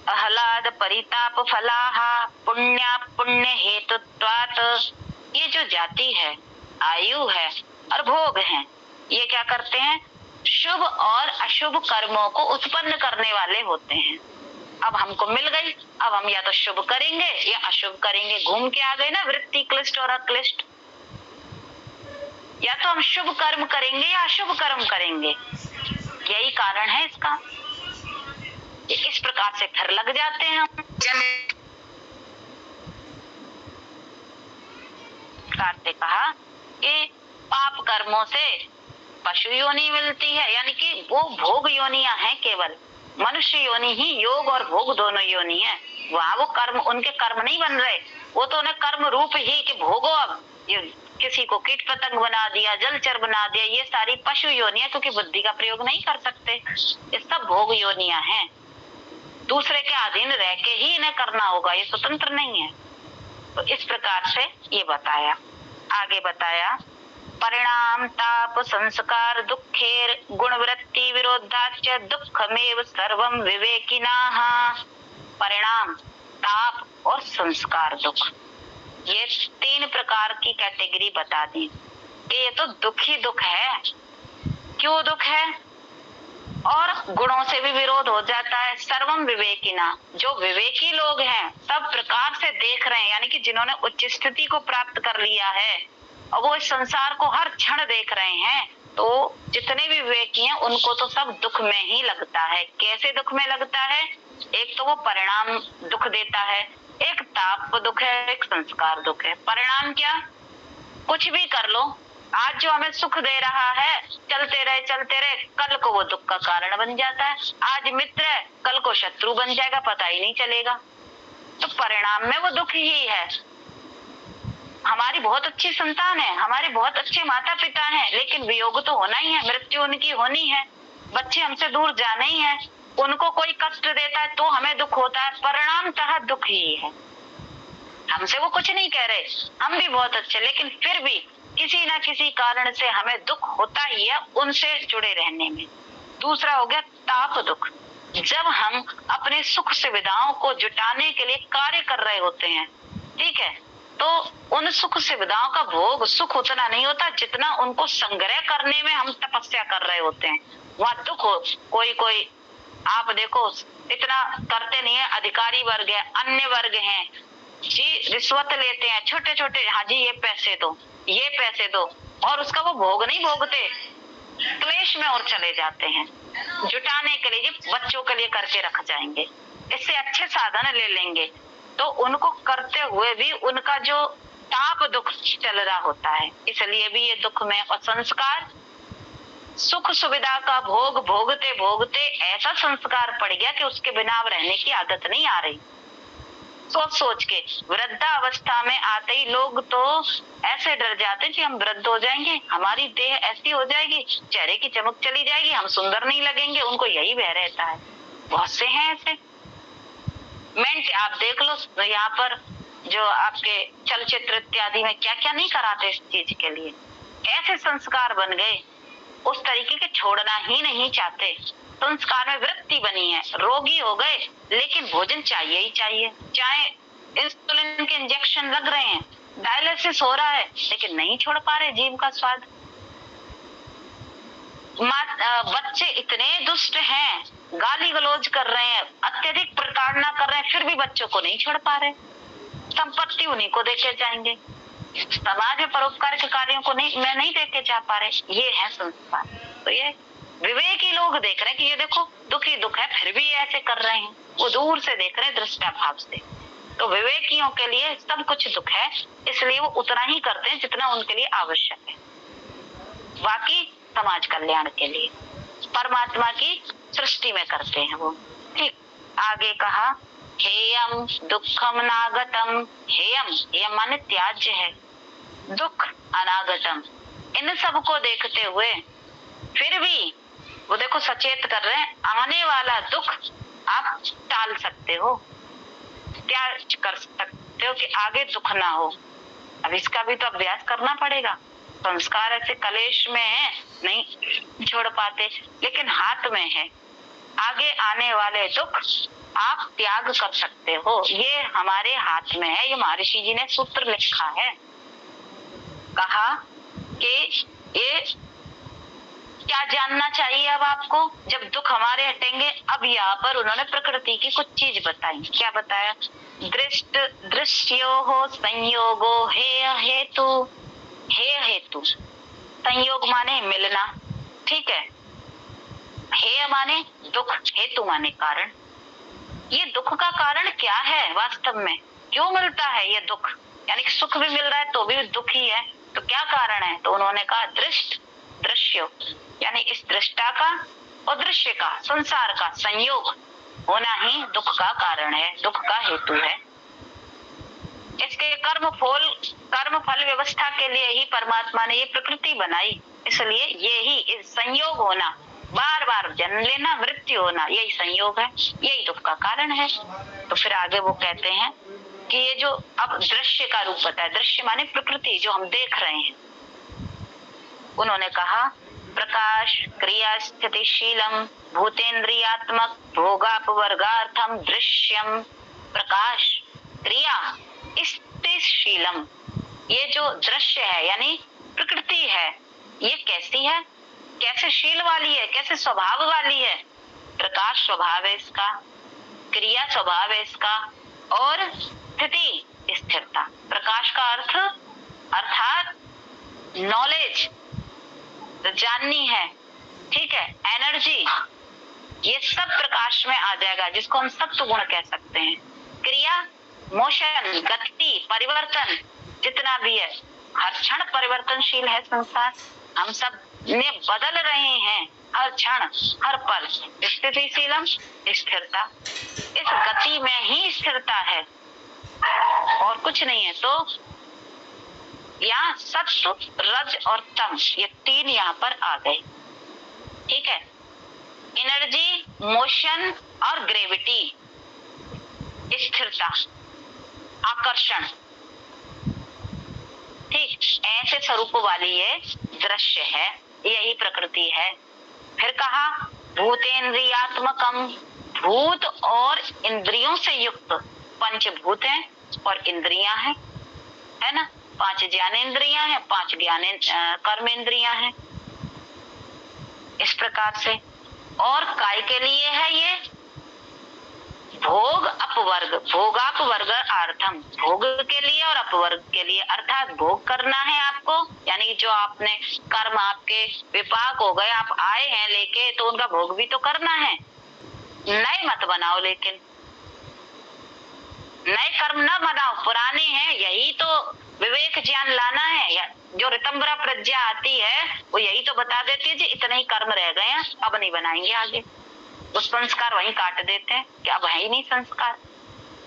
आह्लाद परिताप फलाहा पुण्य पुण्य हेतुत्वात्, ये जो जाति है, आयु है और भोग है, ये क्या करते हैं? शुभ और अशुभ कर्मों को उत्पन्न करने वाले होते हैं। अब हमको मिल गई, अब हम या तो शुभ करेंगे या अशुभ करेंगे। घूम के आ गए ना वृत्ति क्लिष्ट और अक्लिष्ट। या तो हम शुभ कर्म करेंगे या अशुभ कर्म करेंगे, यही कारण है इसका। इस प्रकार से फिर लग जाते हैं हम। से कहा कि पाप कर्मों से पशु योनि मिलती है, यानी कि वो भोग योनियां हैं। केवल मनुष्य योनि ही योग और भोग दोनों योनि है। वहां वो कर्म, उनके कर्म नहीं बन रहे, वो तो उन्हें कर्म रूप ही कि भोगो। अब ये किसी को कीट पतंग बना दिया, जलचर बना दिया, ये सारी पशु योनियां, क्योंकि बुद्धि का प्रयोग नहीं कर सकते, ये सब भोग योनियां हैं। दूसरे के अधीन रह के ही इन्हें करना होगा, ये स्वतंत्र नहीं है। तो इस प्रकार से ये बताया। आगे बताया, परिणाम ताप संस्कार दुखेर गुणवृत्ति विरोधाच दुखमेव सर्वम विवेकिनाः। परिणाम, ताप और संस्कार दुख, ये 3 प्रकार की कैटेगरी बता दी कि ये तो दुख ही दुख है। क्यों दुख है? और गुणों से भी विरोध हो जाता है। सर्वम विवेकिना, जो विवेकी लोग हैं सब प्रकार से देख रहे हैं, यानी कि जिन्होंने उच्च स्थिति को प्राप्त कर लिया है और वो इस संसार को हर क्षण देख रहे हैं, तो जितने भी विवेकी हैं उनको तो सब दुख में ही लगता है। कैसे दुख में लगता है? एक तो वो परिणाम दुख देता है, एक ताप दुख है, एक संस्कार दुख है। परिणाम क्या? कुछ भी कर लो, आज जो हमें सुख दे रहा है, चलते रहे, कल को वो दुख का कारण बन जाता है। आज मित्र है, कल को शत्रु बन जाएगा, पता ही नहीं चलेगा। तो परिणाम में वो दुख ही है। हमारी बहुत अच्छी संतान है, हमारे बहुत अच्छे माता पिता हैं, लेकिन वियोग तो होना ही है, मृत्यु उनकी होनी है, बच्चे हमसे दूर जाने ही है, उनको कोई कष्ट देता है तो हमें दुख होता है। परिणामतः दुख ही है। हमसे वो कुछ नहीं कह रहे, हम भी बहुत अच्छे, लेकिन फिर भी किसी ना किसी कारण से हमें दुख होता ही है उनसे जुड़े रहने में। दूसरा हो गया ताप दुख, जब हम अपने सुख सुविधाओं को जुटाने के लिए कार्य कर रहे होते हैं, ठीक है, तो उन सुख सुविधाओं का भोग सुख उतना नहीं होता जितना उनको संग्रह करने में हम तपस्या कर रहे होते हैं, वहां दुख हो। कोई आप देखो इतना करते नहीं है, अधिकारी वर्ग है, अन्य वर्ग हैं जी, रिश्वत लेते हैं छोटे छोटे, हाँ जी ये पैसे दो, ये पैसे दो, और उसका वो भोग नहीं भोगते, क्लेश में और चले जाते हैं। जुटाने के लिए बच्चों के लिए करके रख जाएंगे, इससे अच्छे साधन ले लेंगे, तो उनको करते हुए भी उनका जो ताप दुख चल रहा होता है, इसलिए भी ये दुख में। और संस्कार, सुख सुविधा का भोग भोगते भोगते ऐसा संस्कार पड़ गया कि उसके बिना अब रहने की आदत नहीं आ रही। सोच सोच के। वृद्धावस्था में आते ही लोग तो ऐसे डर जाते हैं कि हम वृद्ध हो जाएंगे, हमारी देह ऐसी हो जाएगी, चेहरे की चमक चली जाएगी, हम सुंदर नहीं लगेंगे, उनको यही भय रहता है। बहुत से हैं ऐसे। मेंट आप देख लो, तो यहाँ पर जो आपके चलचित्र इत्यादि में क्या क्या नहीं कराते इस चीज के लिए। ऐसे संस्कार बन गए, उस तरीके के छोड़ना ही नहीं चाहते। संस्कार में वृत्ति बनी है, रोगी हो गए लेकिन भोजन चाहिए ही चाहिए, चाहे इंसुलिन के इंजेक्शन लग रहे हैं, डायलिसिस हो रहा है, लेकिन नहीं छोड़ पा रहे जीभ का स्वाद। बच्चे इतने दुष्ट हैं, गाली गलौज कर रहे हैं, अत्यधिक प्रताड़ना कर रहे हैं, फिर भी बच्चों को नहीं छोड़ पा रहे। संपत्ति उन्हीं को देके जाएंगे, समाज में परोपकार के कार्यों को नहीं देके जा पा रहे। ये है संस्कार। तो ये विवेकी लोग देख रहे हैं कि ये देखो दुख ही दुख है, फिर भी ऐसे कर रहे हैं, वो दूर से देख रहे हैं दृष्टाभाव से। तो विवेकियों के लिए सब कुछ दुख है, इसलिए वो उतना ही करते हैं जितना उनके लिए आवश्यक है, बाकी समाज कल्याण के लिए, परमात्मा की सृष्टि में करते हैं वो। ठीक, आगे कहा हेयम दुखम नागतम। हेयम, हेयम माने त्याज्य है, दुख अनागतम, इन सब को देखते हुए फिर भी वो देखो सचेत कर रहे हैं, आने वाला दुख आप टाल सकते हो, त्याग कर सकते हो कि आगे दुख ना हो। अब इसका भी तो अभ्यास करना पड़ेगा। संस्कार ऐसे कलेश में है, नहीं छोड़ पाते, लेकिन हाथ में है, आगे आने वाले दुख आप त्याग कर सकते हो, ये हमारे हाथ में है। ये महर्षि जी ने सूत्र लिखा है, कहा कि ये क्या जानना चाहिए अब आपको जब दुख हमारे हटेंगे। अब यहाँ पर उन्होंने प्रकृति की कुछ चीज बताई। क्या बताया? दृष्ट दृश्यो हो संयोगो हेय हेतु। हेय हेतु, संयोग माने मिलना, ठीक है। हेय माने दुख, हेतु माने कारण। ये दुख का कारण क्या है वास्तव में, क्यों मिलता है ये दुख? यानी सुख भी मिल रहा है तो भी दुख ही है, तो क्या कारण है? तो उन्होंने कहा दृष्ट दृश्य, यानी इस दृष्टा का और दृश्य का, संसार का संयोग होना ही दुख का कारण है, दुख का हेतु है। इसके कर्म फल व्यवस्था के लिए ही परमात्मा ने ये प्रकृति बनाई, इसलिए ये ही इस संयोग होना, बार बार जन्म लेना, मृत्यु होना, यही संयोग है, यही दुख का कारण है। तो फिर आगे वो कहते हैं कि ये जो अब दृश्य का रूप बताया, दृश्य माने प्रकृति जो हम देख रहे हैं, उन्होंने कहा प्रकाश क्रिया स्थितिशीलम भूतेन्द्रियात्मक भोगापवर्गार्थम दृश्यम। प्रकाश क्रिया स्थितिशीलम, ये जो दृश्य है यानी प्रकृति है, ये कैसी है, कैसे शील वाली है, कैसे स्वभाव वाली है? प्रकाश स्वभाव है इसका, क्रिया स्वभाव है इसका, और स्थिति स्थिरता। प्रकाश का अर्थ अर्थात नॉलेज, जाननी है, ठीक है, एनर्जी, ये सब प्रकाश में आ जाएगा, जिसको हम सत्व गुण कह सकते हैं। क्रिया मोशन, गति, परिवर्तन जितना भी है, हर क्षण परिवर्तनशील है संसार, हम सब ने बदल रहे हैं हर क्षण हर पल। स्थितिशीलम स्थिरता, इस गति में ही स्थिरता है और कुछ नहीं है। तो यहाँ सत्व रज और तम ये तीन यहाँ पर आ गए, ठीक है। एनर्जी, मोशन और ग्रेविटी, स्थिरता, आकर्षण, ठीक, ऐसे स्वरूप वाली ये दृश्य है, यही प्रकृति है। फिर कहा भूतेन्द्रियात्मकम, भूत और इंद्रियों से युक्त पंचभूत हैं और इंद्रियां हैं, है ना। 5 ज्ञानेंद्रियां हैं, 5 कर्मेंद्रियां हैं, इस प्रकार से। और काय के लिए है ये? भोग अपवर्ग, भोगापवर्ग अर्थम, भोग के लिए और अपवर्ग के लिए, अर्थात भोग करना है आपको, यानी जो आपने कर्म आपके विपाक हो गए, आप आए हैं लेके, तो उनका भोग भी तो करना है। नए मत बनाओ, लेकिन नए कर्म न बनाओ, पुराने हैं, यही तो विवेक ज्ञान लाना है। जो ऋतंबरा प्रज्ञा आती है वो यही तो बता देती है जी इतने ही कर्म रह गए हैं, अब नहीं बनाएंगे आगे। उस संस्कार वहीं काट देते हैं कि अब है ही नहीं संस्कार।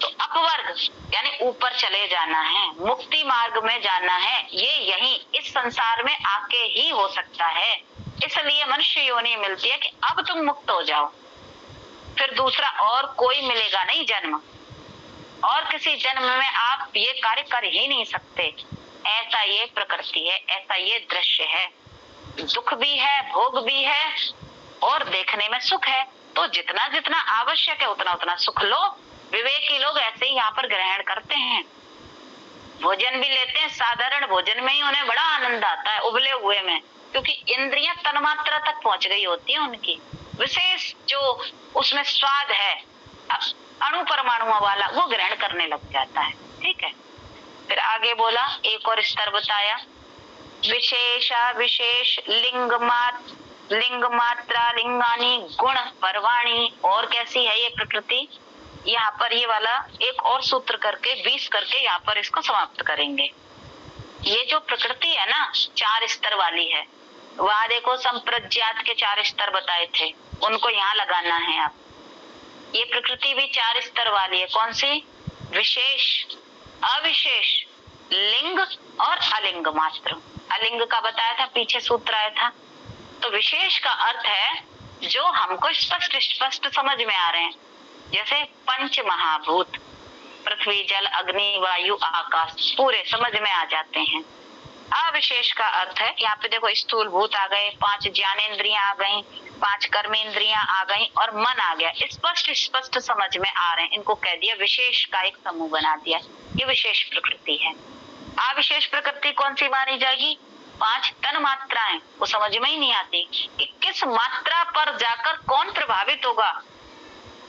तो अपवर्ग यानी ऊपर चले जाना है, मुक्ति मार्ग में जाना है, ये यही इस संसार में आके ही हो सकता है। इसलिए मनुष्य योनि मिलती है कि अब तुम मुक्त हो जाओ, फिर दूसरा और कोई मिलेगा नहीं जन्म, और किसी जन्म में आप ये कार्य कर ही नहीं सकते। ऐसा ये प्रकृति है, ऐसा ये दृश्य है, दुख भी है, भोग भी है और देखने में सुख है। तो जितना जितना आवश्यक है उतना उतना सुख लो। विवेकी लोग ऐसे ही यहाँ पर ग्रहण करते हैं, भोजन भी लेते हैं, साधारण भोजन में ही उन्हें बड़ा आनंद आता है, उबले हुए में, क्योंकि इंद्रियां तन्मात्रा तक पहुंच गई होती है उनकी। विशेष जो उसमें स्वाद है अणु परमाणुओं वाला, वो ग्रहण करने लग जाता है। ठीक है, फिर आगे बोला, एक और स्तर बताया, विशेषा विशेष लिंग मात्रा लिंगानी गुण परवाणी। और कैसी है ये प्रकृति, यहाँ पर ये वाला एक और सूत्र करके 20 करके यहाँ पर इसको समाप्त करेंगे। ये जो प्रकृति है ना 4 स्तर वाली है, वहां देखो संप्रज्ञात के 4 स्तर बताए थे, उनको यहाँ लगाना है आप। ये प्रकृति भी 4 स्तर वाली है। कौन सी? विशेष, अविशेष, लिंग और अलिंग मात्र। अलिंग का बताया था, पीछे सूत्र आया था। तो विशेष का अर्थ है जो हमको स्पष्ट समझ में आ रहे हैं, जैसे पंच महाभूत, पृथ्वी जल अग्नि वायु आकाश, पूरे समझ में आ जाते हैं। अविशेष का अर्थ है, यहाँ पे देखो स्थूल भूत आ गए, 5 ज्ञानेंद्रियां आ गई, 5 कर्मेंद्रियां आ गई और मन आ गया, स्पष्ट समझ में आ रहे हैं, इनको कह दिया विशेष का एक समूह बना दिया, ये विशेष प्रकृति है। अविशेष प्रकृति कौन सी मानी जाएगी? 5 तन मात्राएं, वो समझ में ही नहीं आती कि किस मात्रा पर जाकर कौन प्रभावित होगा,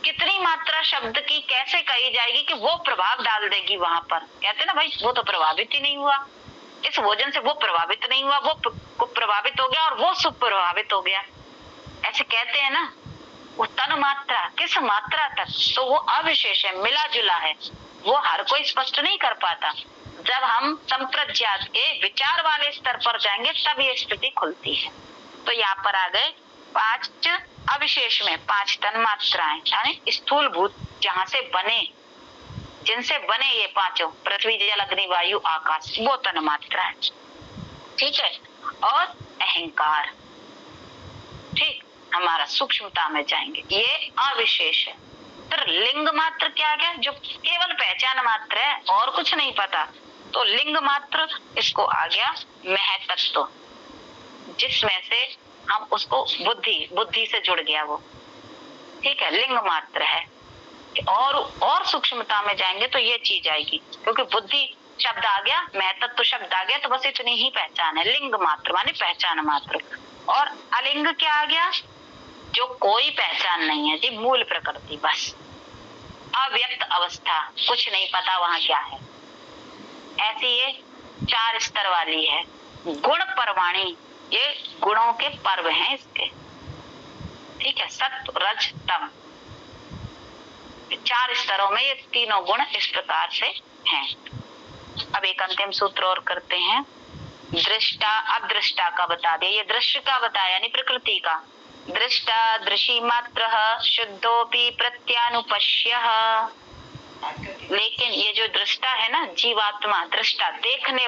कितनी मात्रा शब्द की कैसे कही जाएगी कि वो प्रभाव डाल देगी वहां पर। कहते ना भाई वो तो प्रभावित ही नहीं हुआ, इस भोजन से वो प्रभावित नहीं हुआ, वो प्रभावित हो गया और वो सुख प्रभावित हो गया, ऐसे कहते हैं ना। वो तन मात्रा किस मात्रा तक, तो वो अविशेष है, मिला जुला है, वो हर कोई स्पष्ट नहीं कर पाता। जब हम संप्रज्ञात के विचार वाले स्तर पर जाएंगे तब ये स्थिति खुलती है। तो यहाँ पर आ गए 5 अविशेष में 5 तन मात्राएं, यानी स्थूल भूत जहाँ से बने, जिनसे बने ये पांचों, पृथ्वी जल अग्नि वायु आकाश, वो तन मात्रा है। ठीक है, और अहंकार, ठीक, हमारा सूक्ष्मता में जाएंगे, ये अविशेष है। फिर लिंग मात्र क्या आ गया, जो केवल पहचान मात्र है और कुछ नहीं पता, तो लिंग मात्र इसको आ गया महतत्व, जिसमें से हम उसको बुद्धि से जुड़ गया वो। ठीक है, लिंग मात्र है। और सूक्ष्मता में जाएंगे तो ये चीज आएगी, क्योंकि बुद्धि शब्द आ गया, महतत्व शब्द आ गया, तो बस इतनी ही पहचान है, लिंग मात्र माने पहचान मात्र। और अलिंग क्या आ गया, जो कोई पहचान नहीं है जी, मूल प्रकृति, बस अव्यक्त अवस्था, कुछ नहीं पता वहां क्या है। ऐसी ये 4 स्तर वाली है। गुण परवाणी, ये गुणों के पर्व हैं इसके। ठीक है, सत्व रज तम, 4 स्तरों में ये तीनों गुण इस प्रकार से हैं। अब एक अंतिम सूत्र और करते हैं, दृष्टा अदृष्टा का बता दिया, ये दृश्य का बताया यानी प्रकृति का। दृष्टा दृशी मात्र शुद्धोपि प्रत्यानुपश्यः, लेकिन ये जो दृष्टा है ना, जीवात्मा, दृष्टा देखने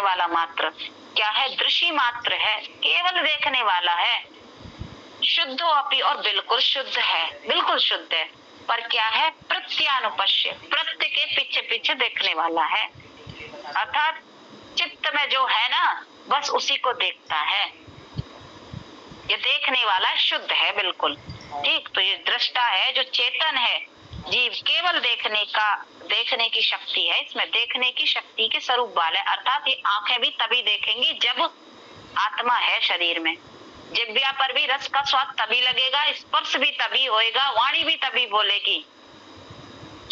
वाला मात्र क्या है, दृशी मात्र है, केवल देखने वाला है। शुद्धोपि, और बिल्कुल शुद्ध है, बिल्कुल शुद्ध है, पर क्या है, प्रत्यानुपश्य, प्रत्य के पीछे पीछे देखने वाला है, अर्थात चित्त में जो है ना बस उसी को देखता है, ये देखने वाला शुद्ध है बिल्कुल। ठीक, तो ये दृष्टा है जो चेतन है, जीव केवल देखने की शक्ति है, इसमें देखने की शक्ति के स्वरूप वाला है, अर्थात ये आंखें भी तभी देखेंगी जब आत्मा है शरीर में, जिह्वा पर भी रस का स्वाद तभी लगेगा, स्पर्श भी तभी होएगा, वाणी भी तभी बोलेगी,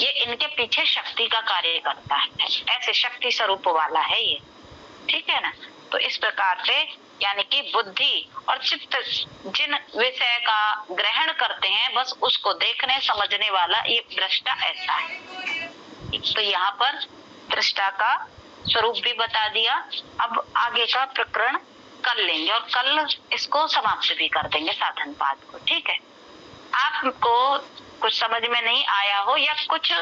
ये इनके पीछे शक्ति का कार्य करता है, ऐसे शक्ति स्वरूप वाला है ये। ठीक है ना, तो इस प्रकार से यानी कि बुद्धि और चित्त जिन विषय का ग्रहण करते हैं बस उसको देखने समझने वाला ये दृष्टा ऐसा है। तो यहाँ पर दृष्टा का स्वरूप भी बता दिया। अब आगे का प्रकरण कर लेंगे और कल इसको समाप्त भी कर देंगे साधन पाद को। ठीक है, आपको कुछ समझ में नहीं आया हो या कुछ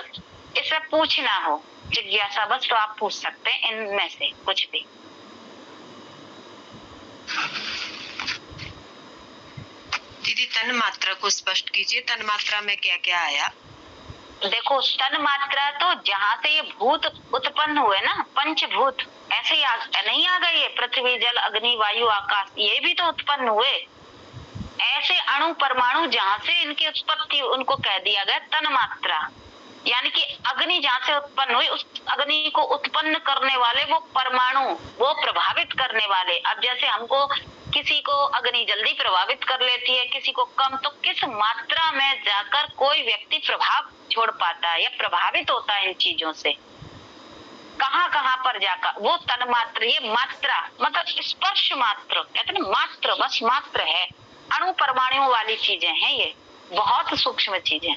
इसमें पूछना हो जिज्ञासा बस, तो आप पूछ सकते हैं इनमें से कुछ भी। दीदी तन मात्रा को स्पष्ट कीजिए, तन मात्रा में क्या क्या आया? देखो तन मात्रा तो जहाँ से ये भूत उत्पन्न हुए ना, पंचभूत ऐसे ही नहीं आ गए, पृथ्वी जल अग्नि वायु आकाश, ये भी तो उत्पन्न हुए। ऐसे अणु परमाणु जहाँ से इनकी उत्पत्ति, उनको कह दिया गया तन मात्रा। यानी कि अग्नि जहाँ से उत्पन्न हुई, उस अग्नि को उत्पन्न करने वाले वो परमाणु, वो प्रभावित करने वाले। अब जैसे हमको किसी को अग्नि जल्दी प्रभावित कर लेती है, किसी को कम, तो किस मात्रा में जाकर कोई व्यक्ति प्रभाव छोड़ पाता है या प्रभावित होता है इन चीजों से, कहाँ कहाँ पर जाकर, वो तन मात्र। ये मात्रा मतलब स्पर्श मात्र कहते हैं, मात्र बस मात्र है, अणु परमाणुओं वाली चीजें हैं, ये बहुत सूक्ष्म चीजें।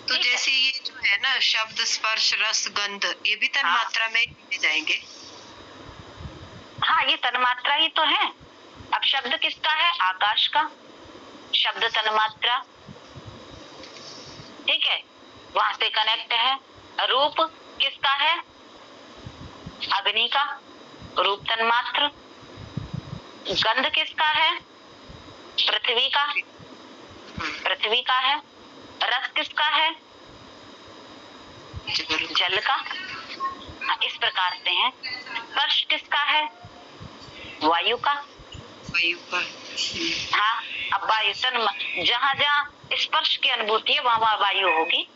तो जैसे ये जो है ना शब्द स्पर्श रस गंध, ये भी तन मात्रा में जाएंगे? हाँ, ये तन मात्रा ही तो है। अब शब्द किसका है? आकाश का शब्द तन मात्रा, ठीक है, वहां से कनेक्ट है। रूप किसका है? अग्नि का, रूप तन मात्र। गंध किसका है? पृथ्वी का, पृथ्वी का है। रस किसका है? जल का। इस प्रकार से है। स्पर्श किसका है? वायु का, वायु का। हाँ, अब वायु तन, जहाँ जहाँ स्पर्श की अनुभूति है वहाँ वहाँ वायु होगी।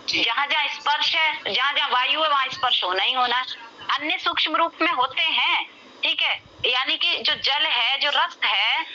जहाँ जहाँ स्पर्श है, जहाँ जहाँ वायु है वहाँ स्पर्श होना ही होना है। अन्य सूक्ष्म रूप में होते हैं, ठीक है, यानी कि जो जल है, जो रस है,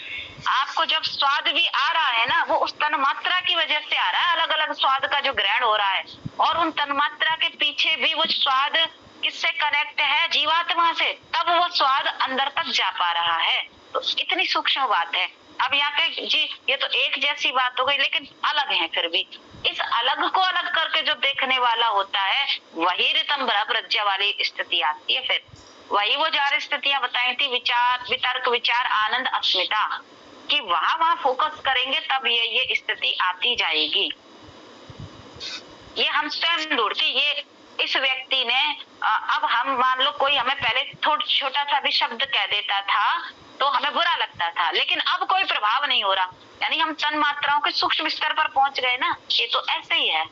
आपको जब स्वाद भी आ रहा है ना, वो उस तन मात्रा की वजह से आ रहा है। अलग अलग स्वाद का जो ग्रहण हो रहा है, और उन तन मात्रा के पीछे भी वो स्वाद किससे कनेक्ट है? जीवात्मा से, तब वो स्वाद अंदर तक जा पा रहा है। तो इतनी सूक्ष्म बात है। अब यहाँ पे जी ये तो एक जैसी बात हो गई, लेकिन अलग है फिर भी। इस अलग को अलग करके जो देखने वाला होता है, वही ऋतंभरा प्रज्ञा वाली स्थिति आती है। फिर वही वो 4 स्थितियां बताई थी, विचार, वितर्क, विचार, आनंद, अस्मिता, कि वहां वहां फोकस करेंगे तब ये स्थिति आती जाएगी। ये हम स्वयं ढूंढती, ये इस व्यक्ति ने, अब हम मान लो कोई हमें पहले थोड़ा छोटा सा भी शब्द कह देता था तो हमें बुरा लगता था, लेकिन अब कोई प्रभाव नहीं हो रहा, यानी हम तन मात्राओं के सूक्ष्म स्तर पर पहुंच गए ना। ये तो ऐसे ही है,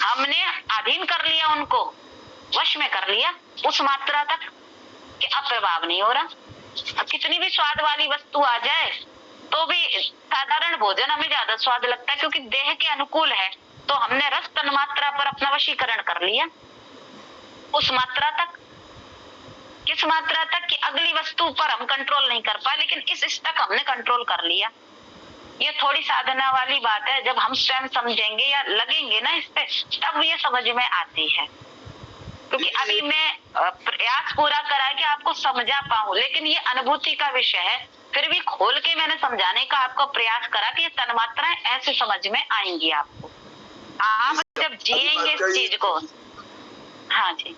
हमने अधीन कर लिया उनको, वश में कर लिया उस मात्रा तक कि अब प्रभाव नहीं हो रहा। अब कितनी भी स्वाद वाली वस्तु आ जाए तो भी साधारण भोजन हमें ज्यादा स्वाद लगता है, क्योंकि देह के अनुकूल है। तो हमने रस तन मात्रा पर अपना वशीकरण कर लिया, उस मात्रा तक। किस मात्रा तक? कि अगली वस्तु पर हम कंट्रोल नहीं कर पाए, लेकिन इस तक हमने कंट्रोल कर लिया। ये थोड़ी साधना वाली बात है, जब हम स्वयं समझेंगे या लगेंगे ना इस पे, तब ये समझ में आती है। क्योंकि अभी मैं प्रयास पूरा करा है कि आपको समझा पाऊं, लेकिन ये अनुभूति का विषय है, फिर भी खोल के मैंने समझाने का आपको प्रयास करा कि ये तन्मात्राएं ऐसे समझ में आएंगी आपको, आप जब जिएंगे इस चीज को। हाँ जी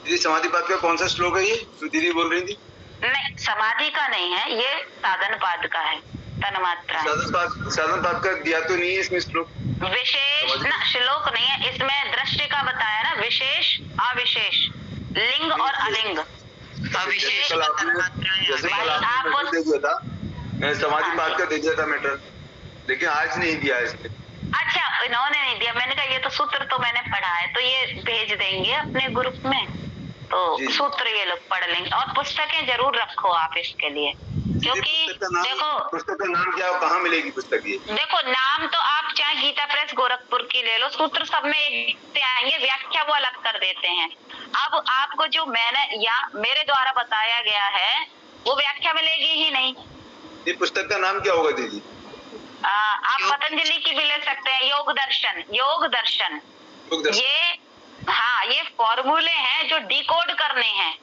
दीदी, समाधि पाद का कौन सा श्लोक है ये जो दीदी बोल रही थी? नहीं, समाधि का नहीं है, ये साधन पाद का है, तन्मात्रा। साधन पाद का दिया तो नहीं है इसमें श्लोक? विशेष ना श्लोक नहीं है इसमें, दृष्टि का बताया ना, विशेष अविशेष, लिंग और अलिंग। अविशेष आपको दे दिया था, समाधि पाद का दे दिया था मैटर, लेकिन आज नहीं दिया इसमें। अच्छा, इन्होंने नहीं दिया, मैंने कहा ये तो सूत्र तो मैंने पढ़ा है, तो ये भेज देंगे अपने ग्रुप में, तो सूत्र ये लोग पढ़ लेंगे। और पुस्तकें जरूर रखो आप इसके लिए, क्योंकि देखो पुस्तक का नाम क्या, कहाँ मिलेगी पुस्तक ये? देखो नाम तो आप चाहे गीता प्रेस गोरखपुर की ले लो, सूत्र सब में एक आएंगे, व्याख्या वो अलग कर देते हैं। अब आपको जो मैंने या मेरे द्वारा बताया गया है वो व्याख्या मिलेगी ही नहीं। ये पुस्तक का नाम क्या होगा दीदी? आप पतंजलि की भी ले सकते हैं, योग दर्शन, योग दर्शन। ये हाँ, ये फॉर्मूले हैं जो डिकोड करने हैं,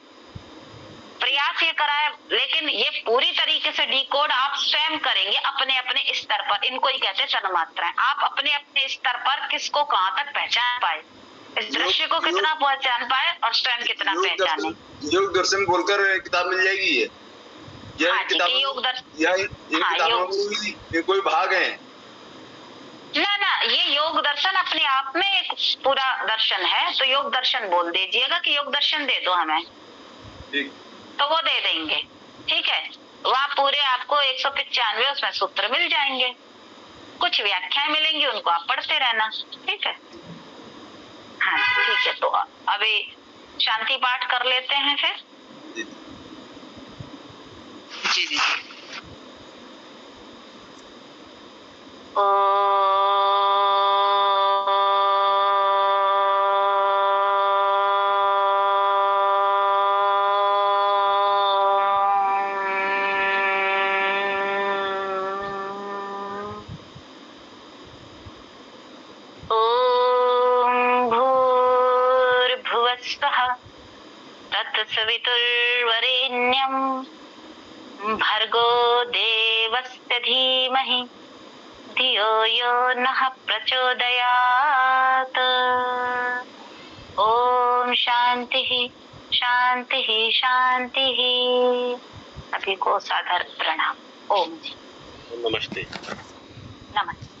प्रयास ये करा है, लेकिन ये पूरी तरीके से डिकोड आप स्वयं करेंगे अपने अपने स्तर पर। इनको ही कहते हैं तन्मात्राएं। आप अपने अपने स्तर पर किसको कहाँ तक पहचान पाए, इस दृश्य को कितना पहचान पाए और स्वयं कितना पहचाने। योग दर्शन बोलकर किताब मिल जाएगी ये? यह हाँ जी, किताबों कि योग दर्शन, यह इन हाँ, किताबों योग, में भी कोई भाग है? ना ये योग दर्शन अपने आप में एक पूरा दर्शन है, तो योग दर्शन बोल दीजिएगा कि योग दर्शन दे दो हमें, ठीक, तो वो दे देंगे। ठीक है, वहाँ पूरे आपको 195 उसमें सूत्र मिल जाएंगे, कुछ व्याख्याएं मिलेंगी, उनको आप पढ़ते रहना। ठीक है, हाँ ठीक है, तो अभी शांति पाठ कर लेते हैं फिर। जी जी। तत्सवितुर्वरेण्यं भर्गो देवस्य धीमहि धियो यो नः प्रचोदयात्। ओम शांति शांति शांति। सभी को सादर प्रणाम। ओम जी। नमस्ते। नमस्ते।